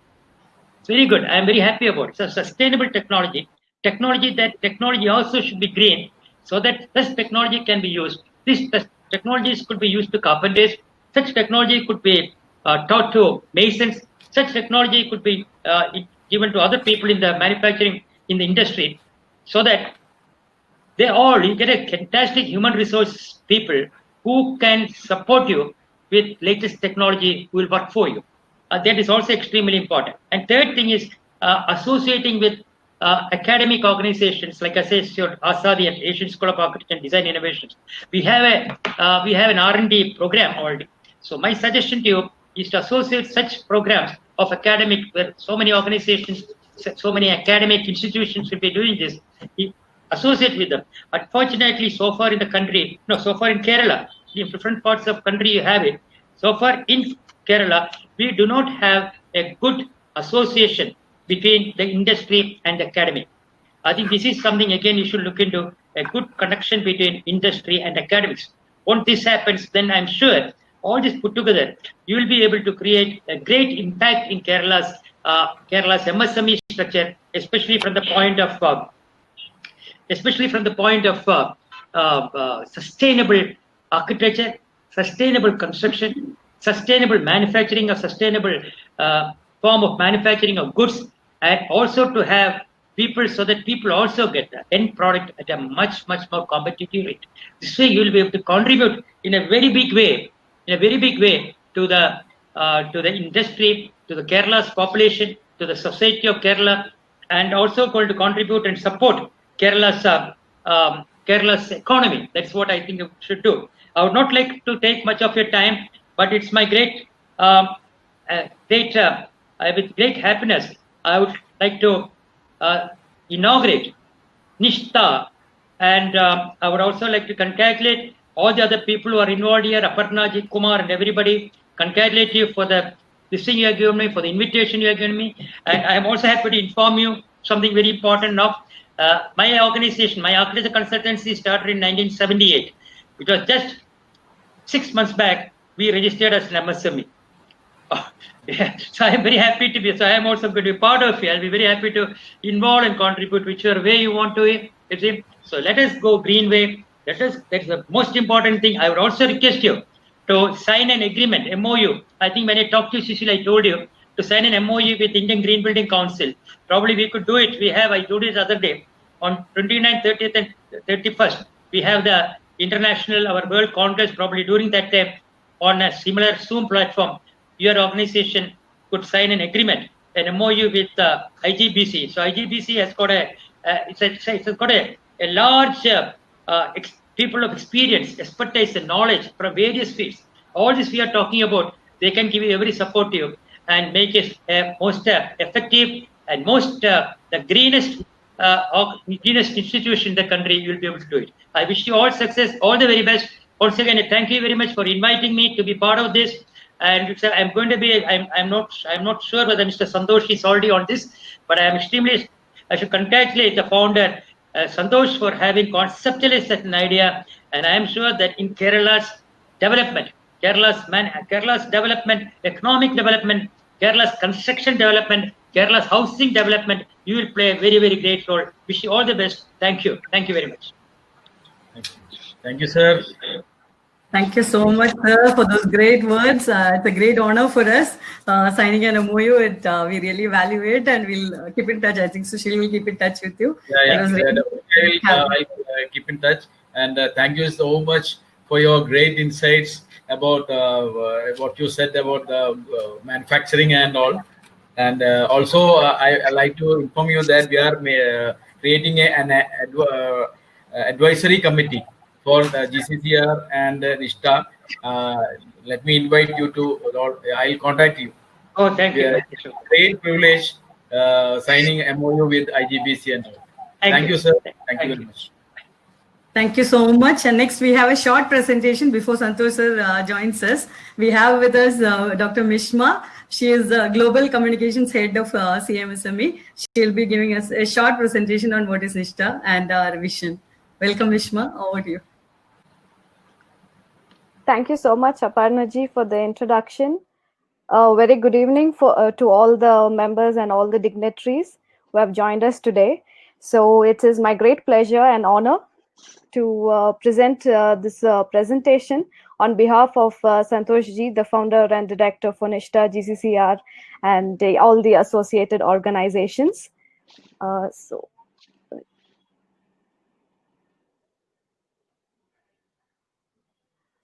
It's very good. I'm very happy about it. So sustainable technology also should be green, so that this technology can be used. These technologies could be used to carpenters. Such technology could be taught to masons. Such technology could be given to other people in the manufacturing, in the industry, so that you get a fantastic human resource people who can support you with latest technology, who will work for you. That is also extremely important. And third thing is associating with academic organizations, like I said, ASADI and Asian School of Architecture and Design Innovations. We have an R&D program already. So my suggestion to you is to associate such programs of academic, where so many organizations, so many academic institutions will be doing this. Associate with them. Unfortunately, so far in the country, so far in Kerala, in different parts of country you have it. So far in Kerala, we do not have a good association between the industry and the academy. I think this is something, again, you should look into, a good connection between industry and academics. Once this happens, then I'm sure all this put together, you will be able to create a great impact in Kerala's MSME structure, especially from the point of sustainable architecture, sustainable construction, sustainable manufacturing, of sustainable form of manufacturing of goods, and also to have people, so that people also get the end product at a much more competitive rate. This way, you will be able to contribute in a very big way, to the industry, to the Kerala's population, to the society of Kerala, and also going to contribute and support Kerala's economy. That's what I think you should do. I would not like to take much of your time, but it's my with great happiness, I would like to inaugurate Nishta, and I would also like to congratulate all the other people who are involved here, Aparna, Jit Kumar, and everybody. Congratulate you for this thing you have given me, for the invitation you have given me, and I am also happy to inform you something very important now. My organization, my architecture consultancy, started in 1978. It was just 6 months back, we registered as an MSME. Yeah. So I am very happy to be, so I am also going to be part of it. I'll be very happy to involve and contribute whichever way you want to. So let us go green way. That's the most important thing. I would also request you to sign an agreement, MOU. I think when I talked to Sushil, I told you to sign an MOU with Indian Green Building Council. Probably we could do it. I told it the other day. On 29th, 30th, and 31st, we have the our World Congress. Probably during that time, on a similar Zoom platform, your organization could sign an agreement, an MOU with IGBC. So IGBC has got it's got a large people of experience, expertise, and knowledge from various fields. All this we are talking about, they can give you every support to you and make it most effective and most the greenest institution in the country. You will be able to do it. I wish you all success, all the very best. Once again, thank you very much for inviting me to be part of this. And I'm going to be. I'm not sure whether Mr. Santosh is already on this, but I should congratulate the founder, Santosh, for having conceptualized such an idea. And I am sure that in Kerala's development, economic development, Kerala's construction development, Kerala's housing development, you will play a very, very great role. Wish you all the best. Thank you. Thank you very much. Thank you, sir. Thank you so much, sir, for those great words. It's a great honor for us signing an MOU. We really value it, and we'll keep in touch. I think Sushil will keep in touch with you. I'll keep in touch. And thank you so much for your great insights about what you said about the manufacturing and all. And also, I like to inform you that we are creating an advisory committee for GCCR and NISTA. Let me invite you to. I'll contact you. Oh, thank you. Yeah, Thank you. Sure. great privilege signing MOU with IGBC and all. Thank you, sir. Thank you Thank very you. much. Thank you so much. And next, we have a short presentation before Santosh sir joins us. We have with us Dr. Mishma. She is the Global Communications Head of CMSME. She'll be giving us a short presentation on what is NISTA and our vision. Welcome, Mishma. Over to you. Thank you so much, Aparnaji, for the introduction. Very good evening to all the members and all the dignitaries who have joined us today. So it is my great pleasure and honor to present this presentation on behalf of Santosh Ji, the founder and director for NISTA, GCCR, and all the associated organizations.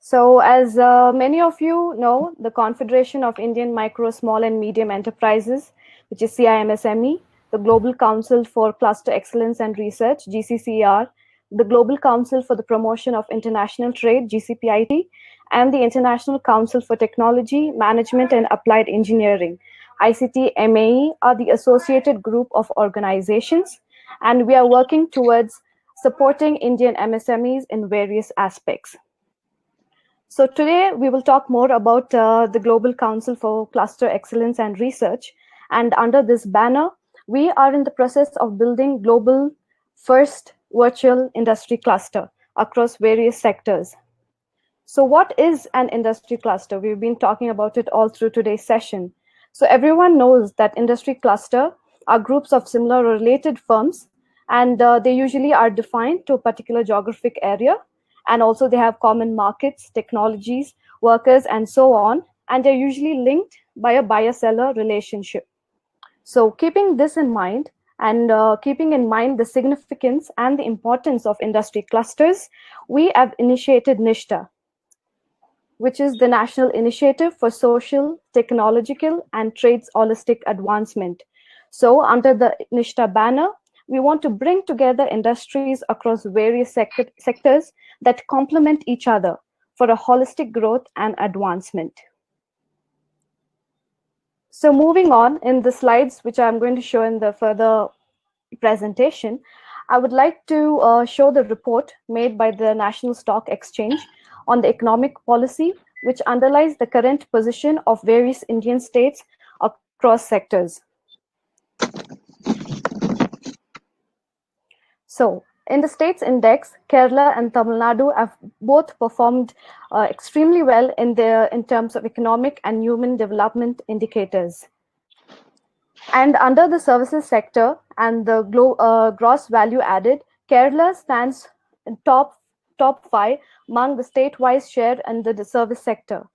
So as many of you know, the Confederation of Indian Micro, Small and Medium Enterprises, which is CIMSME, the Global Council for Cluster Excellence and Research, GCCR, the Global Council for the Promotion of International Trade, GCPIT, and the International Council for Technology, Management and Applied Engineering, ICT MAE, are the associated group of organizations, and we are working towards supporting Indian MSMEs in various aspects. So today we will talk more about the Global Council for Cluster Excellence and Research. And under this banner, we are in the process of building global first virtual industry cluster across various sectors. So what is an industry cluster? We've been talking about it all through today's session. So everyone knows that industry cluster are groups of similar or related firms, and they usually are defined to a particular geographic area. And also they have common markets, technologies, workers, and so on. And they're usually linked by a buyer-seller relationship. So keeping this in mind, and keeping in mind the significance and the importance of industry clusters, we have initiated NISTA, which is the National Initiative for Social, Technological, and Trades Holistic Advancement. So under the NISTA banner, we want to bring together industries across various sectors that complement each other for a holistic growth and advancement. So moving on in the slides, which I'm going to show in the further presentation, I would like to show the report made by the National Stock Exchange on the economic policy, which underlies the current position of various Indian states across sectors. So in the states index, Kerala and Tamil Nadu have both performed extremely well in terms of economic and human development indicators. And under the services sector and the gross value added, Kerala stands in top 5 among the state-wise share under the service sector.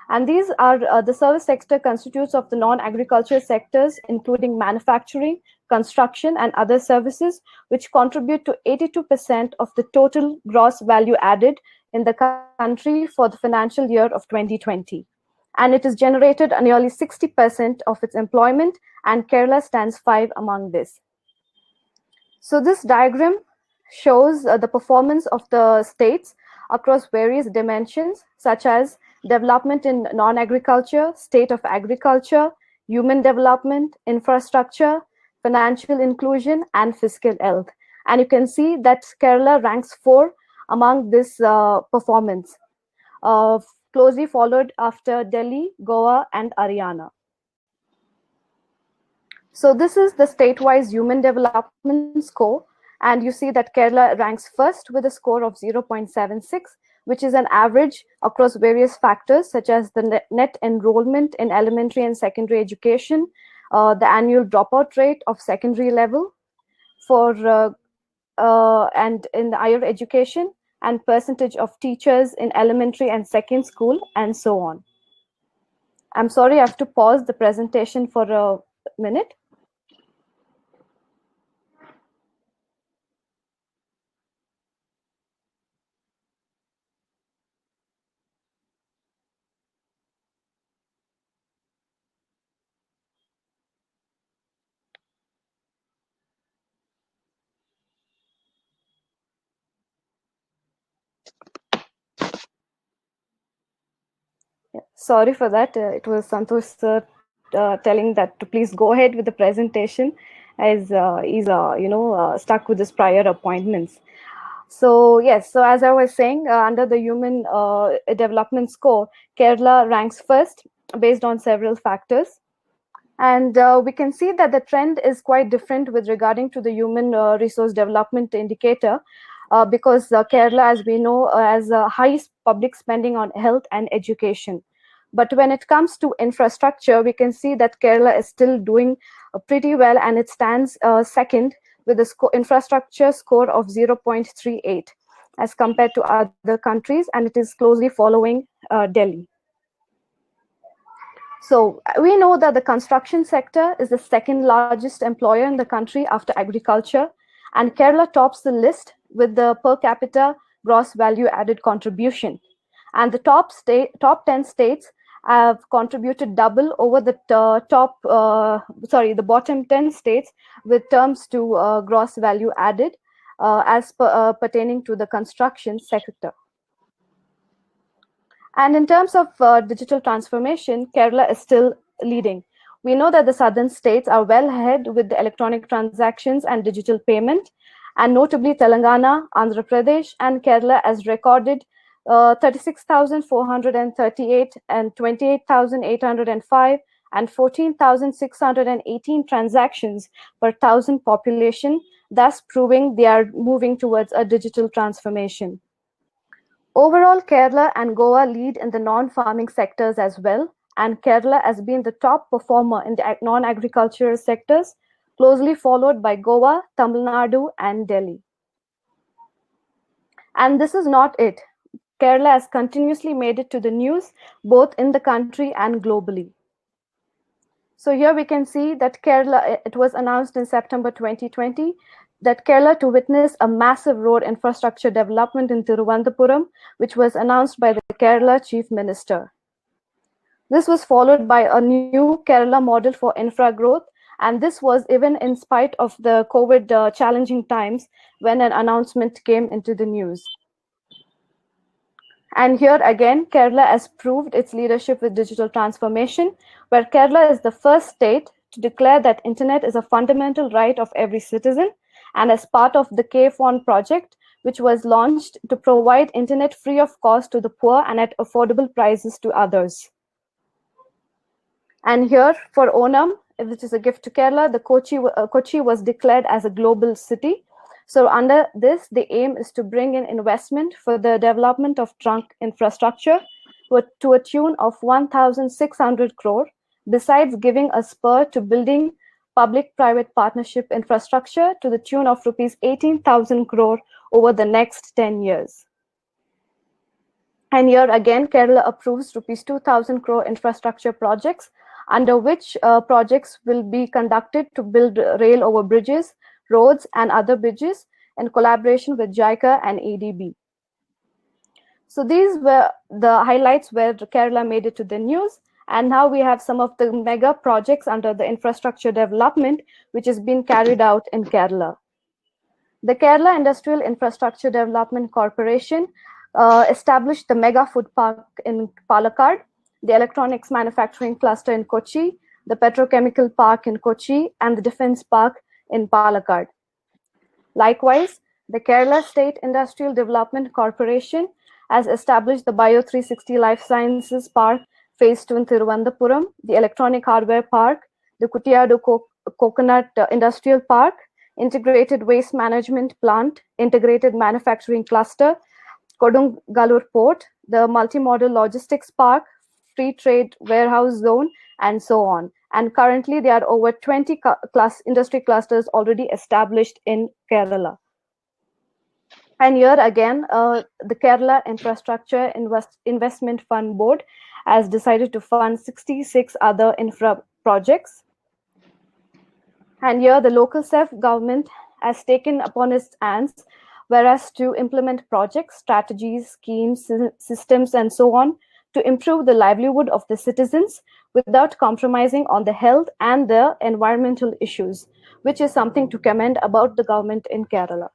And these are the service sector constitutes of the non-agricultural sectors, including manufacturing, construction, and other services, which contribute to 82% of the total gross value added in the country for the financial year of 2020. And it has generated nearly 60% of its employment, and Kerala stands 5 among this. So this diagram shows the performance of the states across various dimensions, such as development in non-agriculture, state of agriculture, human development, infrastructure, financial inclusion, and fiscal health. And you can see that Kerala ranks 4 among this performance, closely followed after Delhi, Goa, and Haryana. So this is the state-wise human development score, and you see that Kerala ranks first with a score of 0.76, which is an average across various factors such as the net enrollment in elementary and secondary education, the annual dropout rate of secondary level and in the higher education, and percentage of teachers in elementary and second school, and so on. I'm sorry, I have to pause the presentation for a minute. Yeah, sorry for that. It was Santosh sir telling that to please go ahead with the presentation, as he's stuck with his prior appointments. So yes, so as I was saying, under the human development score, Kerala ranks first based on several factors. And we can see that the trend is quite different with regarding to the human resource development indicator, because Kerala, as we know, has high public spending on health and education. But when it comes to infrastructure, we can see that Kerala is still doing pretty well, and it stands second with a infrastructure score of 0.38 as compared to other countries, and it is closely following Delhi. So we know that the construction sector is the second largest employer in the country after agriculture, and Kerala tops the list with the per capita gross value added contribution. And the top 10 states have contributed double over the the bottom 10 states with terms to gross value added pertaining to the construction sector. And in terms of digital transformation, Kerala is still leading. We know that the southern states are well ahead with the electronic transactions and digital payment, and notably Telangana, Andhra Pradesh, and Kerala has recorded 36,438 and 28,805 and 14,618 transactions per thousand population, thus proving they are moving towards a digital transformation. Overall, Kerala and Goa lead in the non-farming sectors as well, and Kerala has been the top performer in the non-agricultural sectors, closely followed by Goa, Tamil Nadu, and Delhi. And this is not it. Kerala has continuously made it to the news, both in the country and globally. So here we can see that Kerala, it was announced in September 2020, that Kerala to witness a massive road infrastructure development in Thiruvananthapuram, which was announced by the Kerala Chief Minister. This was followed by a new Kerala model for infra growth, and this was even in spite of the COVID challenging times when an announcement came into the news. And here again, Kerala has proved its leadership with digital transformation, where Kerala is the first state to declare that internet is a fundamental right of every citizen, and as part of the K-Phone project, which was launched to provide internet free of cost to the poor and at affordable prices to others. And here for Onam, which is a gift to Kerala, the Kochi was declared as a global city. So under this, the aim is to bring in investment for the development of trunk infrastructure to a tune of 1,600 crore, besides giving a spur to building public-private partnership infrastructure to the tune of rupees 18,000 crore over the next 10 years. And here again, Kerala approves rupees 2,000 crore infrastructure projects, under which projects will be conducted to build rail over bridges, roads, and other bridges in collaboration with JICA and ADB. So these were the highlights where Kerala made it to the news. And now we have some of the mega projects under the infrastructure development, which has been carried out in Kerala. The Kerala Industrial Infrastructure Development Corporation established the mega food park in Palakkad, the electronics manufacturing cluster in Kochi, the petrochemical park in Kochi, and the defense park in Palakkad. Likewise, the Kerala State Industrial Development Corporation has established the Bio 360 Life Sciences Park Phase 2 in Thiruvananthapuram, the Electronic Hardware Park, the Kutiyadu Coconut Industrial Park, Integrated Waste Management Plant, Integrated Manufacturing Cluster, Kodungalur Port, the Multimodal Logistics Park, Free Trade Warehouse Zone, and so on. And currently, there are over 20 industry clusters already established in Kerala. And here again, the Kerala Infrastructure Investment Fund Board has decided to fund 66 other infra projects. And here the local self-government has taken upon its hands, whereas to implement projects, strategies, schemes, systems, and so on, to improve the livelihood of the citizens without compromising on the health and the environmental issues, which is something to commend about the government in Kerala.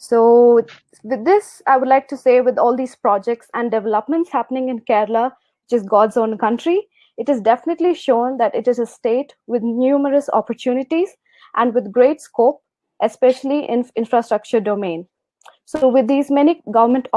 So with this, I would like to say, with all these projects and developments happening in Kerala, which is God's own country, it is definitely shown that it is a state with numerous opportunities and with great scope, especially in infrastructure domain. So with these many government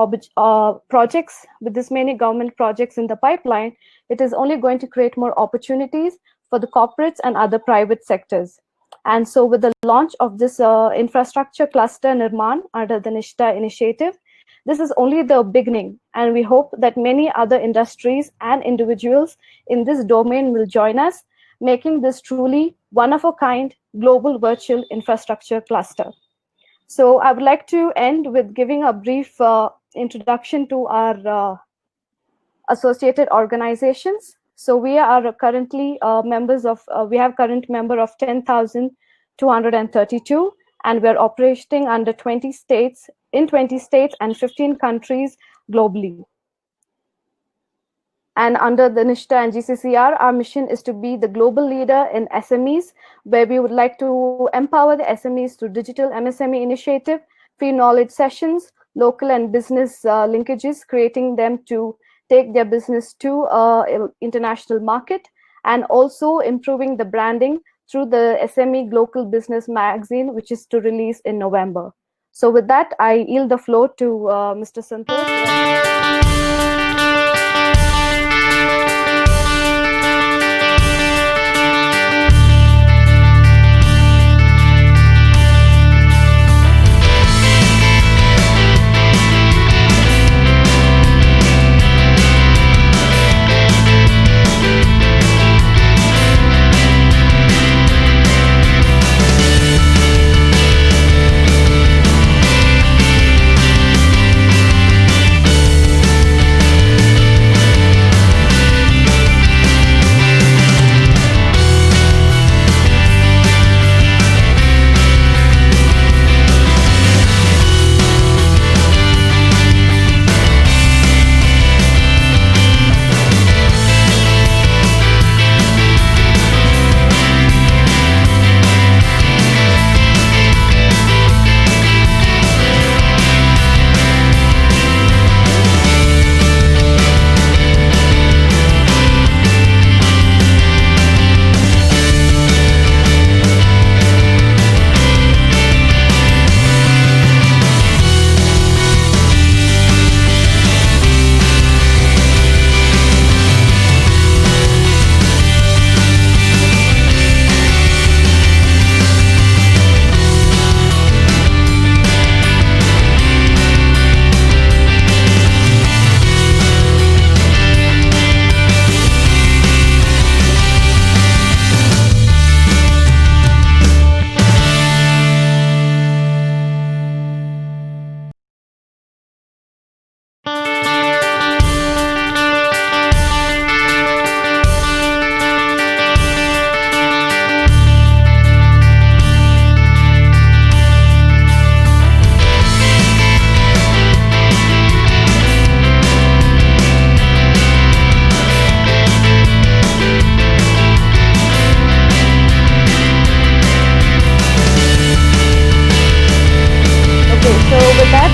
projects, with this many government projects in the pipeline, it is only going to create more opportunities for the corporates and other private sectors. And so with the launch of this infrastructure cluster Nirman under the Nishta initiative, this is only the beginning. And we hope that many other industries and individuals in this domain will join us, making this truly one of a kind global virtual infrastructure cluster. So I would like to end with giving a brief introduction to our associated organizations. So we are currently members of, we have current member of 10,232, and we're operating under 20 states, in 20 states and 15 countries globally. And under the NISHTA and GCCR, our mission is to be the global leader in SMEs, where we would like to empower the SMEs through digital MSME initiative, free knowledge sessions, local and business linkages, creating them to take their business to international market, and also improving the branding through the SME Global Business Magazine, which is to release in November. So with that, I yield the floor to Mr. Santosh.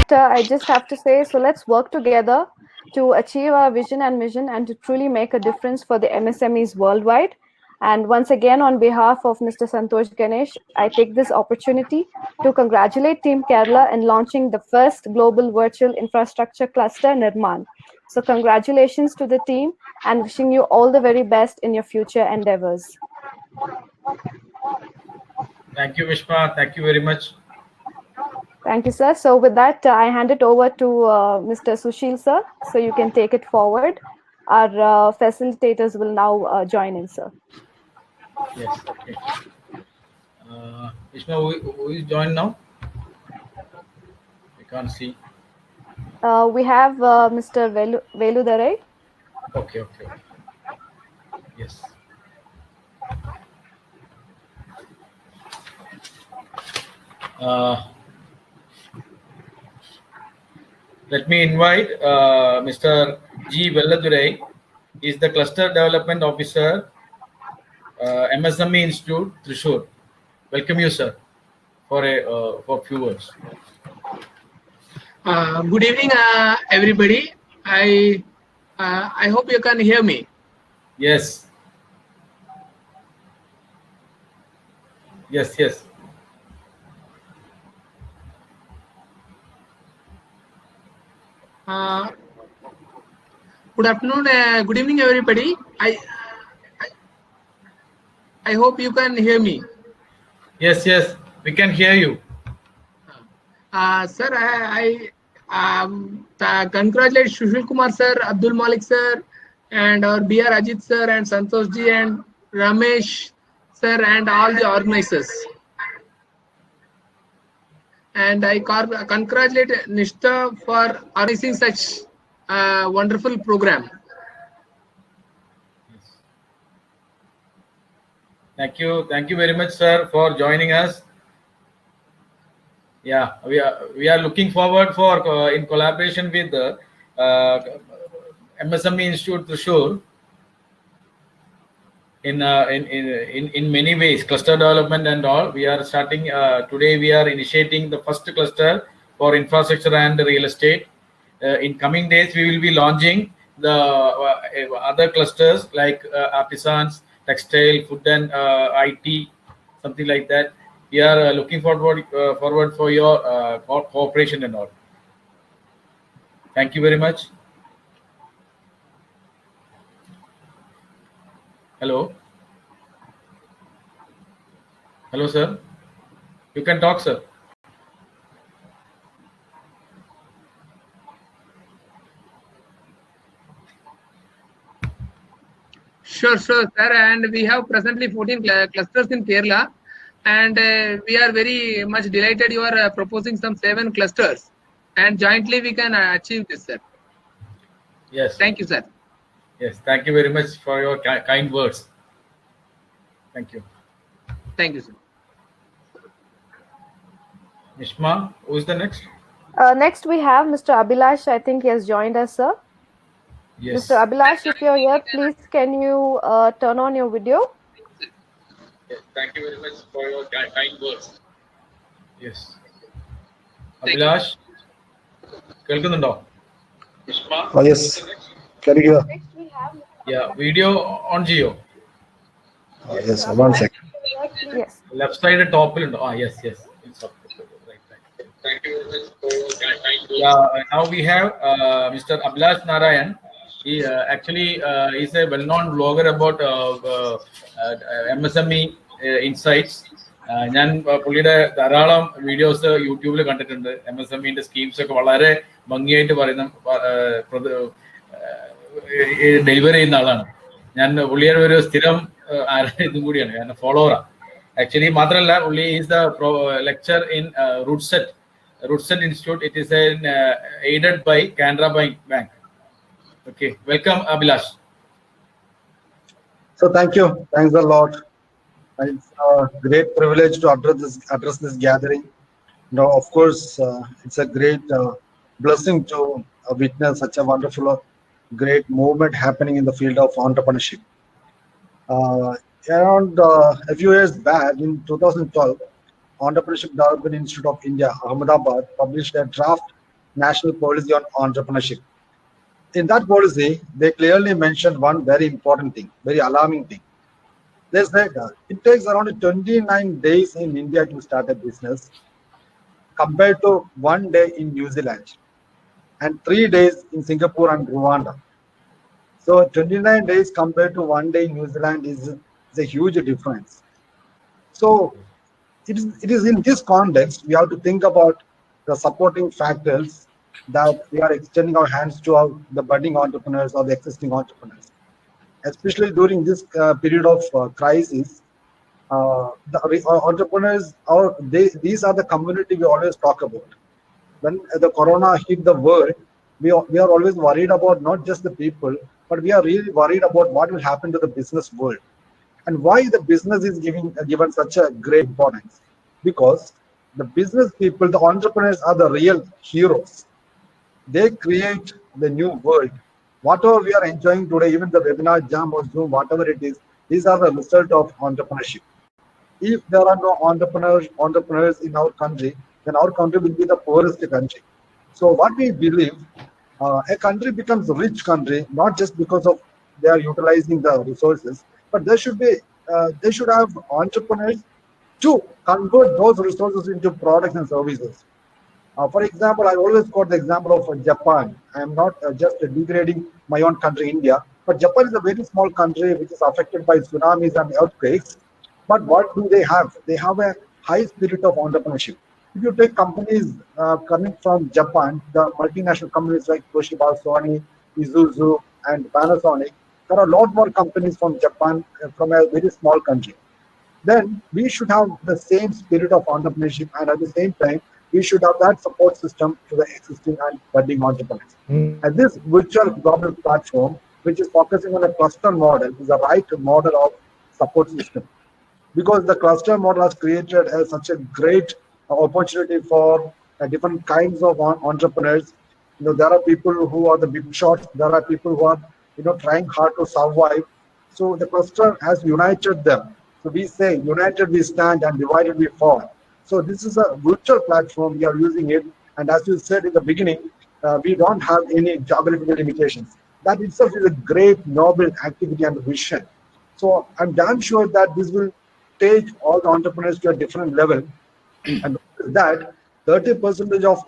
I just have to say, so let's work together to achieve our vision and mission and to truly make a difference for the MSMEs worldwide. And once again, on behalf of Mr. Santosh Ganesh, I take this opportunity to congratulate Team Kerala in launching the first global virtual infrastructure cluster, Nirman. So congratulations to the team and wishing you all the very best in your future endeavors. Thank you, Vishma. Thank you very much. Thank you, sir. So with that, I hand it over to Mr. Sushil, sir, so you can take it forward. Our facilitators will now join in, sir. Yes, okay. Vishma, who is joined now? I can't see. We have Mr. Veludarai. Okay. Yes. Let me invite Mr. G. Velladurai. He is the Cluster Development Officer, MSME Institute, Thrissur. Welcome you, sir, for a few words. Good evening, everybody. I hope you can hear me. Yes. Yes, yes. Good afternoon. Good evening, everybody. I hope you can hear me. Yes, yes. We can hear you. Sir, congratulate Sushil Kumar sir, Abdul Malik sir, and our B.R. Ajit sir, and Santosh ji, and Ramesh sir, and all the organizers. And I congratulate Nishta for organizing such a wonderful program. Thank you. Thank you very much, sir, for joining us. Yeah, we are looking forward for in collaboration with the MSME Institute Thrissur in many ways, cluster development and all. We are starting today. We are initiating the first cluster for infrastructure and real estate. In coming days, we will be launching the other clusters like artisans, textile, food and IT, something like that. We are looking forward for your cooperation and all. Thank you very much. Hello. Hello, sir. You can talk, sir. Sure, sir. And we have presently 14 clusters in Kerala, and we are very much delighted you are proposing some 7 clusters, and jointly we can achieve this, sir. Yes. Thank you, sir. Yes. Thank you very much for your kind words. Thank you. Thank you, sir. Nishma, who is the next? Next, we have Mr. Abhilash. I think he has joined us, sir. Yes. Mr. Abhilash, if you're here, please can you turn on your video? Yes. Thank you very much for your kind words. Yes. Abhilash, കേൾക്കുന്നുണ്ടോ? Oh, yes. Can you hear? Next, we have Yeah, video on Geo. Yes, 1 second. Yes. Left side top. Yes, yes. It's up. Right. Thank you very much for your kind words. Yeah, now we have Mr. Abhilash Narayan. He actually is a well-known blogger about MSME insights. ഞാൻ പുള്ളിയുടെ ധാരാളം videos യൂട്യൂബിൽ കണ്ടിട്ടുണ്ട്. MSMEന്റെ schemes ഒക്കെ വളരെ ഭംഗിയായിട്ട് പറയുന്ന delivery ചെയ്യുന്ന ആളാണ്. ഞാൻ പുള്ളിയുടെ ഒരു സ്ഥിരം ഇതും കൂടിയാണ്, ഞാൻ ഫോളോവറാണ്. Actually, മാത്രമല്ല പുള്ളി is the lecturer in Rootset Institute. It is aided by Canara Bank. Okay, welcome, Abhilash. So thank you. Thanks a lot. It's a great privilege to address this gathering. Now, of course, it's a great blessing to witness such a wonderful, great movement happening in the field of entrepreneurship. Around a few years back, in 2012, Entrepreneurship Development Institute of India, Ahmedabad, published a draft national policy on entrepreneurship. In that policy, they clearly mentioned one very important thing, very alarming thing. They said it takes around 29 days in India to start a business compared to 1 day in New Zealand and 3 days in Singapore and Rwanda. So 29 days compared to 1 day in New Zealand is a huge difference. So it is in this context we have to think about the supporting factors that we are extending our hands to the budding entrepreneurs or the existing entrepreneurs. Especially during this period of crisis, the entrepreneurs, these are the community we always talk about. When the corona hit the world, we are always worried about not just the people, but we are really worried about what will happen to the business world. And why the business is given such a great importance? Because the business people, the entrepreneurs are the real heroes. They create the new world. Whatever we are enjoying today, even the webinar, Jam or Zoom, whatever it is, these are the result of entrepreneurship. If there are no entrepreneurs in our country, then our country will be the poorest country. So what we believe, a country becomes a rich country not just because of they are utilizing the resources, but they should have entrepreneurs to convert those resources into products and services. For example, I always quote the example of Japan. I am not just degrading my own country, India, but Japan is a very small country which is affected by tsunamis and earthquakes. But what do they have? They have a high spirit of entrepreneurship. If you take companies coming from Japan, the multinational companies like Toshiba, Sony, Isuzu, and Panasonic, there are a lot more companies from Japan from a very small country. Then we should have the same spirit of entrepreneurship, and at the same time we should have that support system to the existing and budding entrepreneurs. And this virtual global platform, which is focusing on a cluster model, is the right model of support system, because the cluster model has created such a great opportunity for different kinds of entrepreneurs. There are people who are the big shots, there are people who are trying hard to survive. So the cluster has united them. So we say, united we stand and divided we fall. So this is a virtual platform, we are using it. And as you said in the beginning, we don't have any geographical limitations. That itself is a great noble activity and vision. So I'm damn sure that this will take all the entrepreneurs to a different level. And that 30% of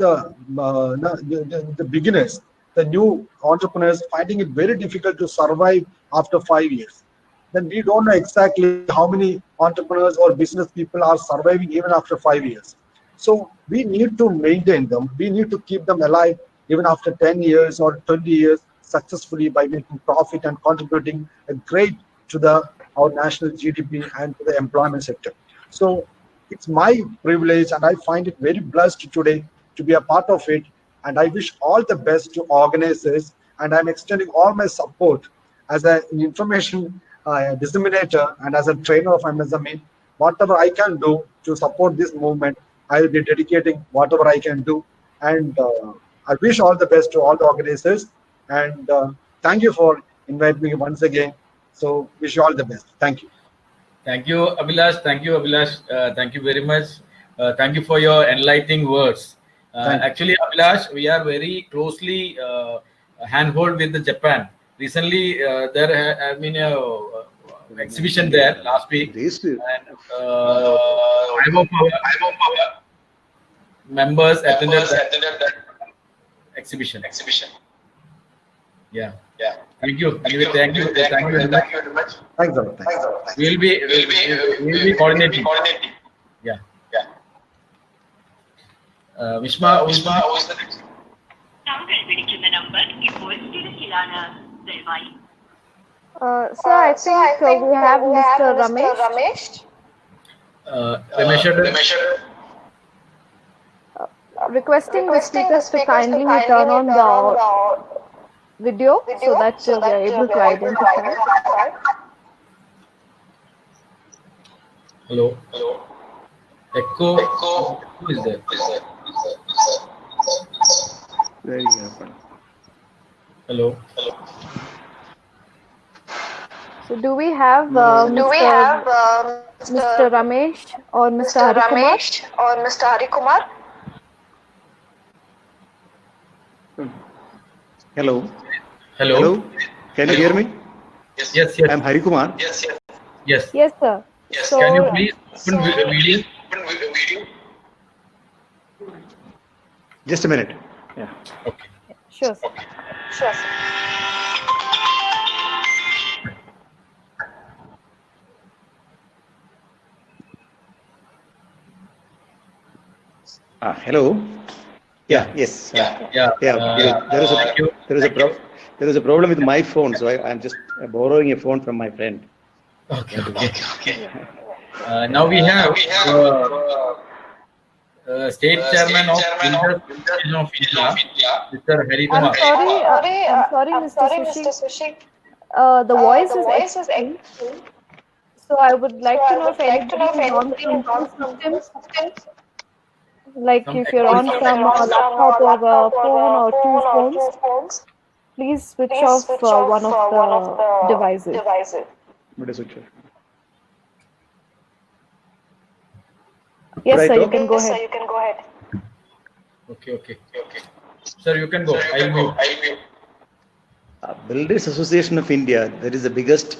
the beginners, the new entrepreneurs, finding it very difficult to survive after 5 years. Then we don't know exactly how many entrepreneurs or business people are surviving even after 5 years. So we need to maintain them. We need to keep them alive even after 10 years or 20 years successfully by making profit and contributing a great to our national GDP and to the employment sector. So it's my privilege and I find it very blessed today to be a part of it. And I wish all the best to organizers, and I'm extending all my support as an information disseminator and as a trainer of MSME. Whatever I can do to support this movement, I will be dedicating whatever I can do. And I wish all the best to all the organizers. And thank you for inviting me once again. So wish you all the best. Thank you. Thank you, Abhilash. Thank you, Abhilash. Thank you very much. Thank you for your enlightening words. Actually, Abhilash, we are very closely handhold with the Japan. Recently, there has been a exhibition there last week, and our members attended that exhibition. Yeah. Thank you. Anyway, thank you very much. Thanks a lot. We'll be coordinating. Yeah. Vishma, who is the next? Sir, I think we have Mr. Ramesh. Ramesh. Requesting the speakers to kindly turn on the video so that we are able to identify. Hello. Echo. Who is there? There you go. Hello. So do we have Mr. Ramesh or Mr. Harikumar? Hello. Can you hear me? Yes. I'm Harikumar. Yes. Yes, sir. So, can you please open video? Just a minute. Yeah. Okay. Sure. Hello. Yes. Yeah. There is a problem with my phone, so I'm just borrowing a phone from my friend. Okay. Now we have State Chairman of Confederation of India, Mr. Harikumar. I'm sorry, Mr. Sushik. The voice is excellent. So I would like to know if anybody is on the system. Like if you're on some laptop or a phone or two phones, please switch off one of the devices. Yes, Right, sir, okay. you can go ahead. Okay. Sir, you can go. I'll mute. Builders Association of India, that is the biggest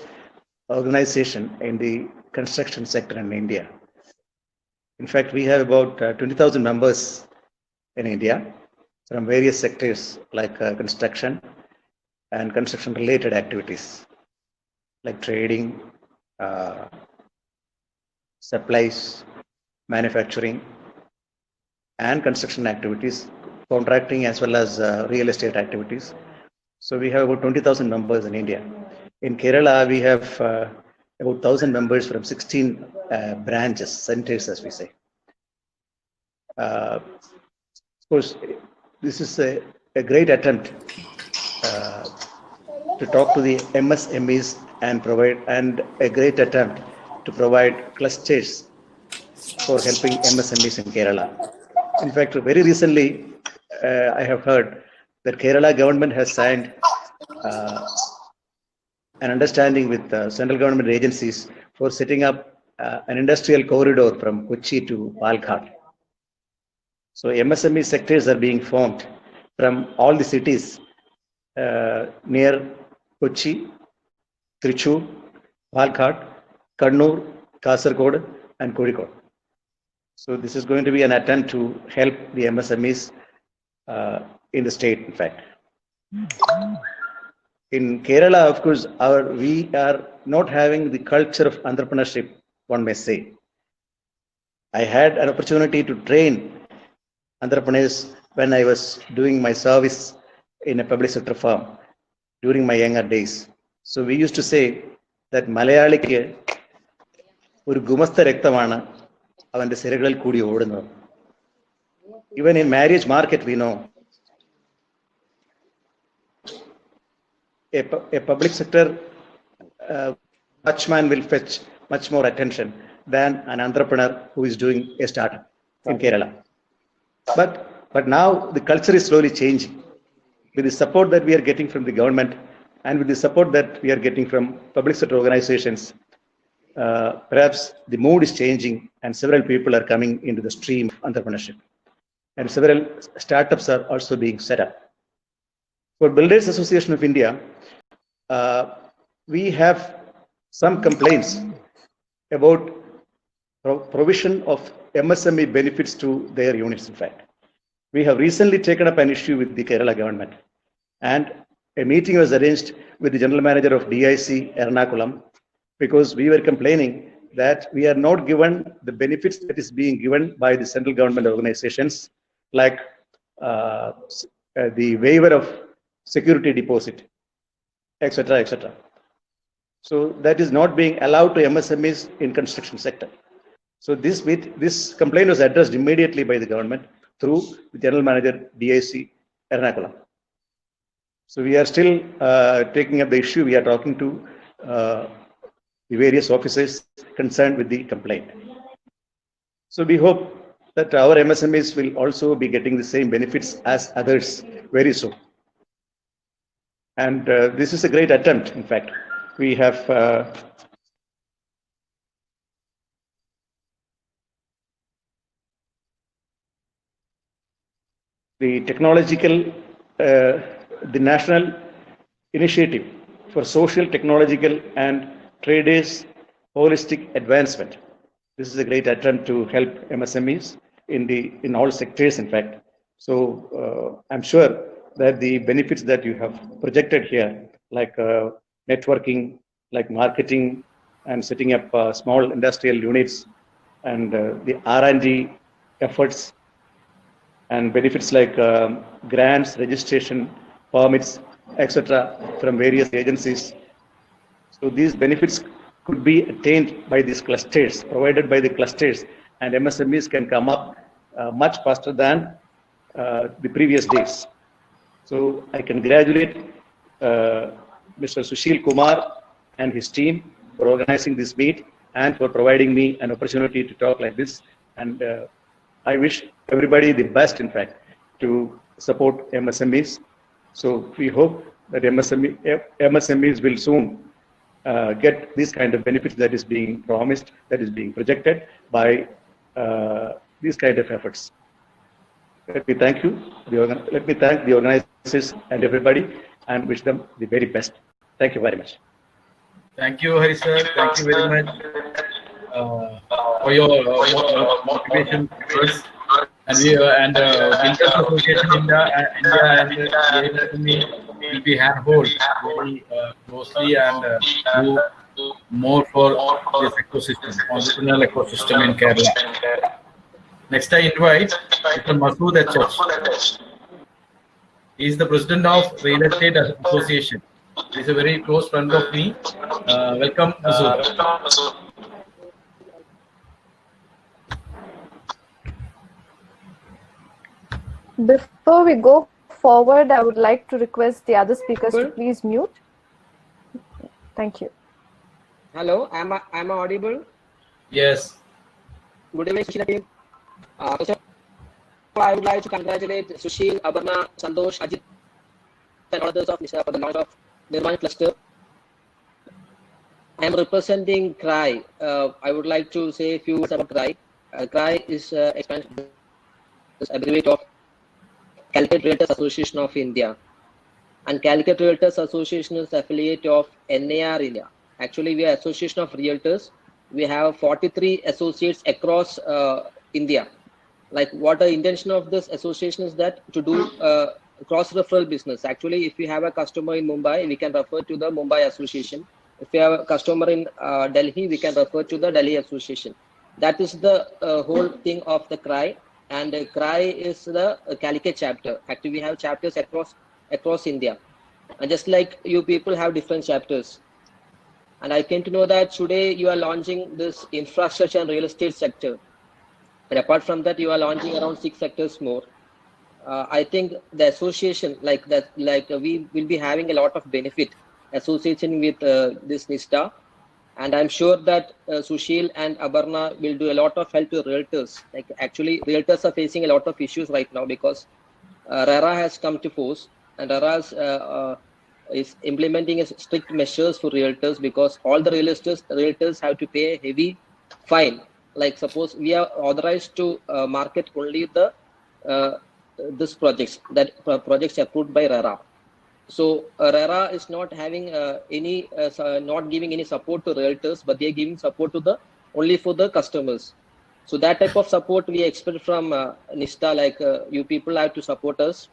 organization in the construction sector in India. In fact, we have about 20,000 members in India from various sectors like construction and construction related activities like trading, supplies, manufacturing, and construction activities, contracting as well as real estate activities. So we have about 20,000 members in India. In Kerala, we have about 1,000 members from 16 branches, centers, as we say. Of course, this is a great attempt to talk to the MSMEs and provide, and a great attempt to provide clusters for helping MSMEs in Kerala. In fact, very recently, I have heard that Kerala government has signed an understanding with central government agencies for setting up an industrial corridor from Kochi to Palkad. So MSME sectors are being formed from all the cities near Kochi, Trichur, Palkad, Kannur, Kasargod, and Kozhikode. So this is going to be an attempt to help the MSMEs in the state, in fact. In Kerala, of course, we are not having the culture of entrepreneurship, one may say. I had an opportunity to train entrepreneurs when I was doing my service in a public sector firm during my younger days. So we used to say that Malayaliku ഒരു ഗുമസ്ത രക്തമാണ് അവന്റെ സിരകളിൽ കൂടി ഓടുന്നത്. Even in marriage market, we know a public sector watchman will fetch much more attention than an entrepreneur who is doing a startup in Kerala. But now the culture is slowly changing. With the support that we are getting from the government and with the support that we are getting from public sector organizations, perhaps the mood is changing and several people are coming into the stream of entrepreneurship. And several startups are also being set up. For Builders Association of India, we have some complaints about provision of MSME benefits to their units, in fact. We have recently taken up an issue with the Kerala government, and a meeting was arranged with the general manager of DIC Ernakulam, because we were complaining that we are not given the benefits that is being given by the central government organizations, like the waiver of security deposit, etc., etc. So that is not being allowed to MSMEs in construction sector. So this complaint was addressed immediately by the government through the general manager DIC Ernakulam. So we are still taking up the issue. We are talking to the various officers concerned with the complaint. So we hope that our MSMEs will also be getting the same benefits as others very soon. And this is a great attempt. In fact, we have the technological, the national initiative for social, technological, and traders holistic advancement. This is a great attempt to help MSMEs in all sectors, in fact. So I'm sure that the benefits that you have projected here, like networking, like marketing, and setting up small industrial units, and the R&D efforts, and benefits like grants, registration, permits, etc., from various agencies. So these benefits could be attained by these clusters, provided by the clusters, and MSMEs can come up much faster than the previous days. So I congratulate Mr. Sushil Kumar and his team for organizing this meet and for providing me an opportunity to talk like this. And I wish everybody the best, in fact, to support MSMEs. So we hope that MSMEs will soon get this kind of benefits that is being promised, that is being projected by these kind of efforts. Let me thank you. Let me thank the organizers and everybody, and wish them the very best. Thank you very much. Thank you, Hari sir. Thank you very much for your motivation to us. And we Builders Association India and AMSME will be handhold very closely and do more for this ecosystem, entrepreneurial ecosystem in Kerala. Next, I invite Mr. Masood HH. He is the president of Real Estate Association. He is a very close friend of me. Welcome, Masood. Before we go forward, I would like to request the other speakers to please mute. Thank you. Hello, am I audible? Yes. Good evening, Sushil team. First of all, I would like to congratulate Sushil, Aparna, Santosh, Ajit, and others of NISTA for the launch of Nirman cluster. I am representing CRY. I would like to say a few words about CRY. CRY is expansion, abbreviate of Calicut Realtors Association of India, and Calicut Realtors Association is affiliate of NAR India. Actually, we are Association of Realtors. We have 43 associates across India. Like, what the intention of this association is that to do cross-referral business. Actually, if you have a customer in Mumbai, we can refer to the Mumbai Association. If you have a customer in Delhi, we can refer to the Delhi Association. That is the whole thing of the CRY. And CRY is the Calicut chapter. Actually, we have chapters across India. And just like you people have different chapters. And I came to know that today you are launching this infrastructure and real estate sector. But apart from that, you are launching around 6 sectors more. I think the association we will be having a lot of benefit associating with this NISTA. And I'm sure that Sushil and Aparna will do a lot of help to realtors. Like, actually, realtors are facing a lot of issues right now because RERA has come to force, and RERA is implementing strict measures for realtors because all the realtors have to pay a heavy fine. Like, suppose we are authorized to market only the this projects approved by RERA. So RERA is not having not giving any support to realtors, but they are giving support to only for the customers. So that type of support we expect from NISTA. Like, you people have to support us,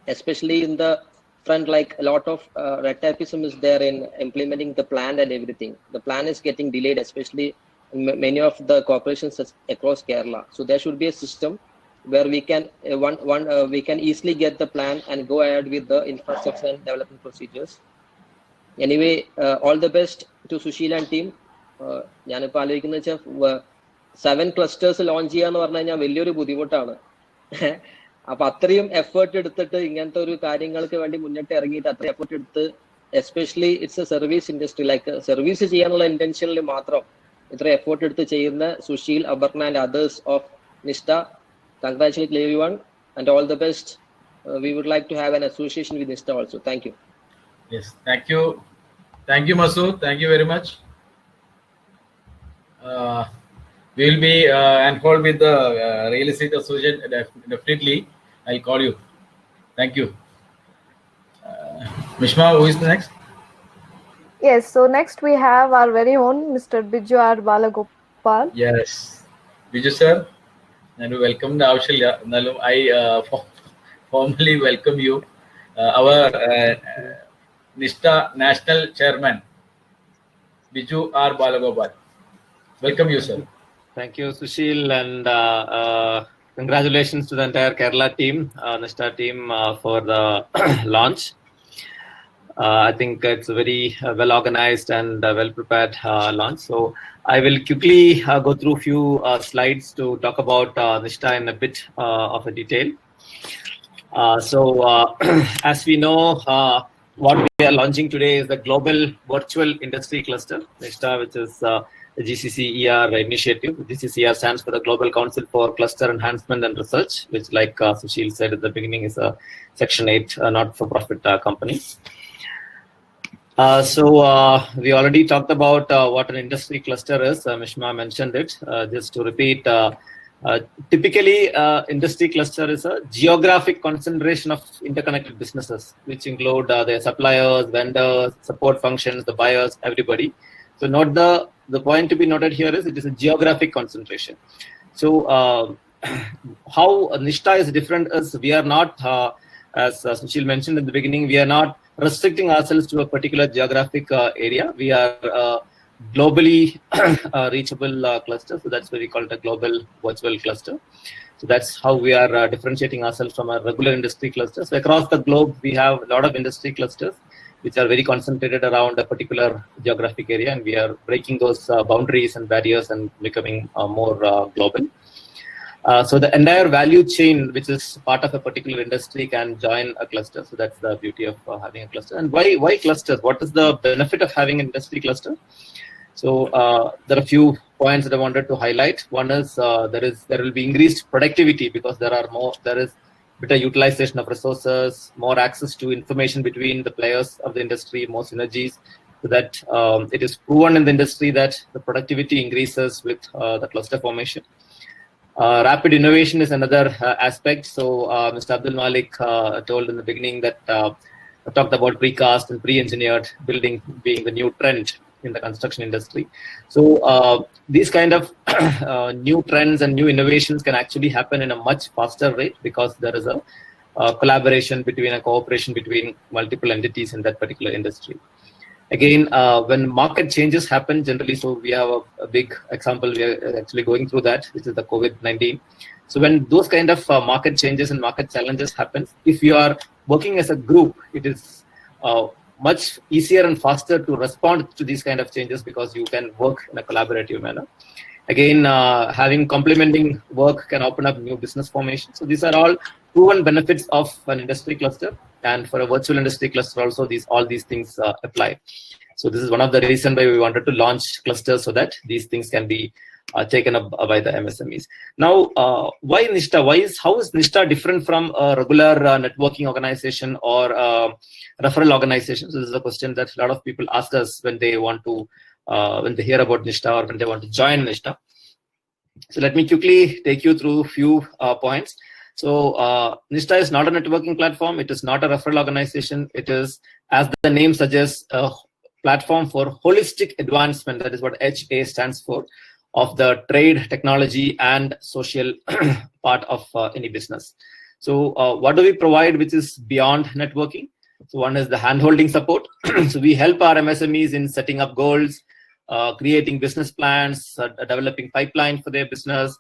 especially in the front. Like, a lot of red tapeism is there in implementing the plan and everything. The plan is getting delayed, especially in many of the corporations across Kerala. So there should be a system where we can we can easily get the plan and go ahead with the infrastructure and development procedures. Anyway, all the best to Sushil and team. 7 clusters launch ചെയ്യാന്ന് പറഞ്ഞു കഴിഞ്ഞാൽ വലിയൊരു ബുദ്ധിമുട്ടാണ്. അപ്പൊ അത്രയും effort എടുത്തിട്ട് ഇങ്ങനത്തെ ഒരു കാര്യങ്ങൾക്ക് വേണ്ടി മുന്നിട്ട് ഇറങ്ങിയിട്ട് അത്രയും എഫേർട്ട് എടുത്ത്, especially it's A service industry, like service ചെയ്യാനുള്ള ഇന്റൻഷനിൽ മാത്രം ഇത്ര എഫേർട്ട് എടുത്ത് ചെയ്യുന്ന Sushil, Aparna and others of NISTA, congratulate everyone and all the best. We would like to have an association with NISTA also. Thank you. Yes, thank you. Thank you, Masood. Thank you very much. We will be involved with the Real Estate Association. Definitely, I'll call you. Thank you. Mishma, who is next? Yes, so next we have our very own Mr. Biju R. Balagopal. Yes, Biju sir. And welcome the Australia. I formally welcome you, our NISTA National Chairman, Biju R. Balagopal. Welcome you, sir. Thank you, Sushil, and congratulations to the entire Kerala team, NISTA team, for the launch. I think it's a very well organized and well prepared launch. So I will quickly go through a few slides to talk about NISTA in a bit of a detail. As we know, what we are launching today is the Global Virtual Industry Cluster, NISTA, which is the GCC-ER initiative. GCC-ER stands for the Global Council for Cluster Enhancement and Research, which, like Sushil said at the beginning, is a Section 8 not-for-profit company. We already talked about what an industry cluster is. Mishma mentioned it. Just to repeat, Typically, industry cluster is a geographic concentration of interconnected businesses, which include their suppliers, vendors, support functions, the buyers, everybody. So note the point to be noted here is it is a geographic concentration. So how Nishta is different is we are not, as Sushil mentioned in the beginning, we are not restricting ourselves to a particular geographic area. We are globally reachable cluster. So that's why we call it a global virtual cluster. So that's how we are differentiating ourselves from a regular industry cluster. So across the globe, we have a lot of industry clusters, which are very concentrated around a particular geographic area. And we are breaking those boundaries and barriers and becoming more global. So the entire value chain, which is part of a particular industry, can join a cluster. So that's the beauty of having a cluster. And why clusters? What is the benefit of having an industry cluster? So there are a few points that I wanted to highlight. One is there will be increased productivity because there is better utilization of resources, more access to information between the players of the industry, more synergies. So that it is proven in the industry that the productivity increases with the cluster formation. Rapid innovation is another aspect. So Mr. Abdul Malik told in the beginning that talked about precast and pre-engineered building being the new trend in the construction industry. So these kind of new trends and new innovations can actually happen in a much faster rate because there is a collaboration between a cooperation between multiple entities in that particular industry. Again, when market changes happen generally, so we have a big example, we are actually going through that, which is the COVID-19. So when those kind of market changes and market challenges happen, if you are working as a group, it is much easier and faster to respond to these kind of changes because you can work in a collaborative manner. Again, having complementing work can open up new business formation. So these are all proven benefits of an industry cluster, and for a virtual industry cluster also all these things apply. So this is one of the reasons why we wanted to launch clusters so that these things can be taken up by the MSMEs. Now, why Nishta? How is Nishta different from a regular networking organization or referral organization? So this is a question that a lot of people ask us when they want to, when they hear about Nishta or when they want to join Nishta. So let me quickly take you through a few points. So Nishta is not a networking platform. It is not a referral organization. It is, as the name suggests, a platform for holistic advancement. That is what HA stands for, of the trade, technology, and social part of any business. So what do we provide which is beyond networking? So one is the hand-holding support. So we help our MSMEs in setting up goals, creating business plans, developing pipeline for their business,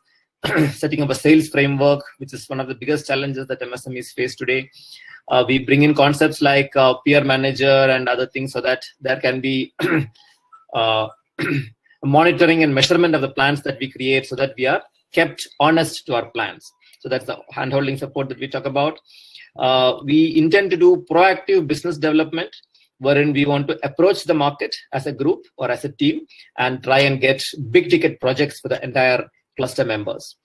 setting up a sales framework, which is one of the biggest challenges that MSMEs face today. We bring in concepts like peer manager and other things so that there can be monitoring and measurement of the plans that we create so that we are kept honest to our plans. So that's the hand-holding support that we talk about. We intend to do proactive business development, wherein we want to approach the market as a group or as a team and try and get big ticket projects for the entire cluster members.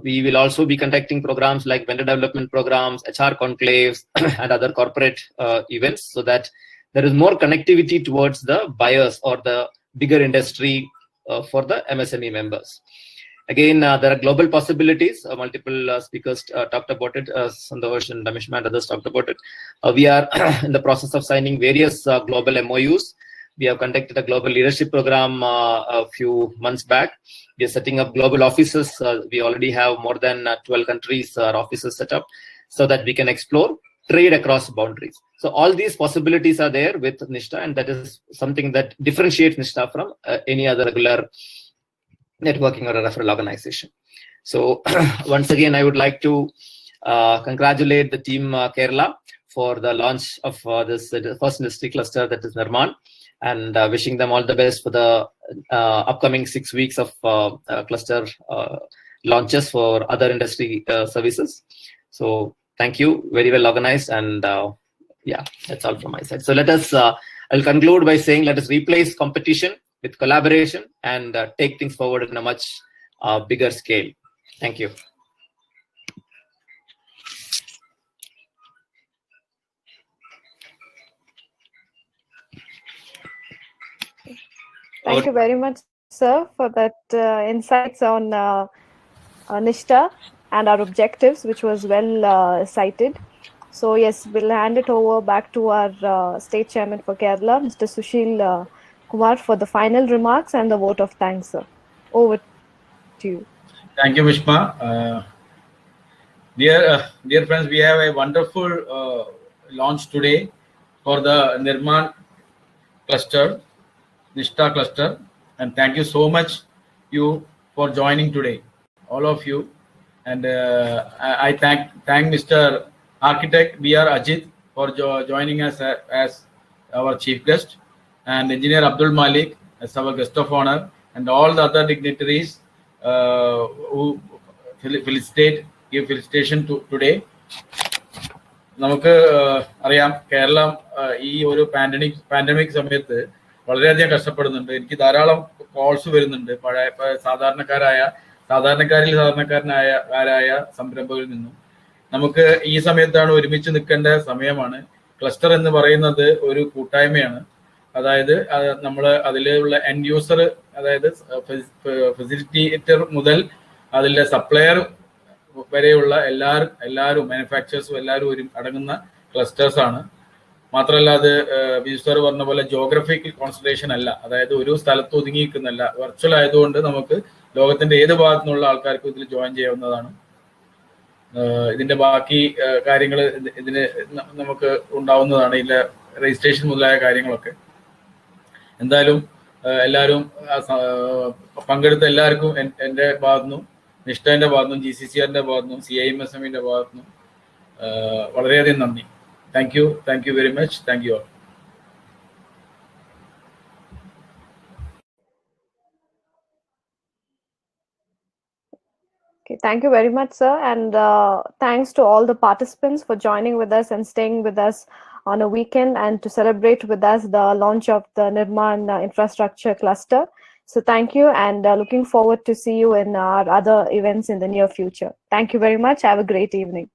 We will also be conducting programs like vendor development programs, HR conclaves, and other corporate events so that there is more connectivity towards the buyers or the bigger industry for the MSME members. Again, there are global possibilities. Multiple speakers talked about it. Sandosh and Damishma and others talked about it. We are in the process of signing various global MOUs. We have conducted a global leadership program a few months back. We are setting up global offices. We already have more than 12 countries offices set up so that we can explore trade across boundaries. So all these possibilities are there with Nishta, and that is something that differentiates Nishta from any other regular networking or a referral organization. So once again, I would like to congratulate the team Kerala for the launch of this first industry cluster, that is Nirman, and wishing them all the best for the upcoming 6 weeks of cluster launches for other industry services. So thank you, very well organized, and yeah, that's all from my side. So let us, I'll conclude by saying let us replace competition with collaboration and take things forward in a much bigger scale. Thank you. Thank you very much, sir, for that insights on Nishta and our objectives, which was well cited. So yes, we'll hand it over back to our state chairman for Kerala, Mr. Sushil Kumar, for the final remarks and the vote of thanks, sir. Over to you. Thank you, Vishma. Dear friends, we have a wonderful launch today for the Nirman cluster, Nishta cluster, and thank you so much you for joining today, all of you. And I thank Mr. Architect B.R. Ajit for joining us as our chief guest, and Engineer Abdul Malik as our guest of honor, and all the other dignitaries who give felicitation to today. നമുക്ക് അറിയാം കേരളം ഈ ഒരു pandemic സമയത്ത് വളരെയധികം കഷ്ടപ്പെടുന്നുണ്ട്. എനിക്ക് ധാരാളം calls വരുന്നുണ്ട് സാധാരണക്കാരായ സംരംഭകരിൽ നിന്നും. നമുക്ക് ഈ സമയത്താണ് ഒരുമിച്ച് നിൽക്കേണ്ട സമയമാണ്. ക്ലസ്റ്റർ എന്ന് പറയുന്നത് ഒരു കൂട്ടായ്മയാണ്. അതായത് നമ്മൾ അതിലുള്ള എൻഡ് യൂസർ, അതായത് ഫെസിലിറ്റേറ്റർ മുതൽ അതിലെ സപ്ലയർ വരെയുള്ള എല്ലാവരും മാനുഫാക്ചേഴ്സും എല്ലാവരും അടങ്ങുന്ന ക്ലസ്റ്റേഴ്സ് ആണ്. മാത്രമല്ല അത് ബിജു സാർ പറഞ്ഞ പോലെ ജോഗ്രഫിക്കൽ കോൺസെൻട്രേഷൻ അല്ല, അതായത് ഒരു സ്ഥലത്ത് ഒതുങ്ങി നിൽക്കുന്നല്ല. വെർച്വൽ ആയതുകൊണ്ട് നമുക്ക് ലോകത്തിന്റെ ഏത് ഭാഗത്തു നിന്നുള്ള ആൾക്കാർക്കും ഇതിൽ ജോയിൻ ചെയ്യാവുന്നതാണ്. ഇതിന്റെ ബാക്കി കാര്യങ്ങൾ ഇതിന് നമുക്ക് ഉണ്ടാവുന്നതാണ്, ഇതിന്റെ രജിസ്ട്രേഷൻ മുതലായ കാര്യങ്ങളൊക്കെ. എന്തായാലും എല്ലാവരും പങ്കെടുത്ത എല്ലാവർക്കും എൻ്റെ ഭാഗത്തുനിന്നും, നിഷ്ഠന്റെ ഭാഗത്തുനിന്നും, GCCRന്റെ ഭാഗത്തുനിന്നും, CIMSMന്റെ ഭാഗത്തുനിന്നും വളരെയധികം നന്ദി. Thank you very much. Thank you all. Okay, thank you very much, sir, and thanks to all the participants for joining with us and staying with us on a weekend and to celebrate with us the launch of the Nirman infrastructure cluster. So thank you, and looking forward to see you in our other events in the near future. Thank you very much. Have a great evening.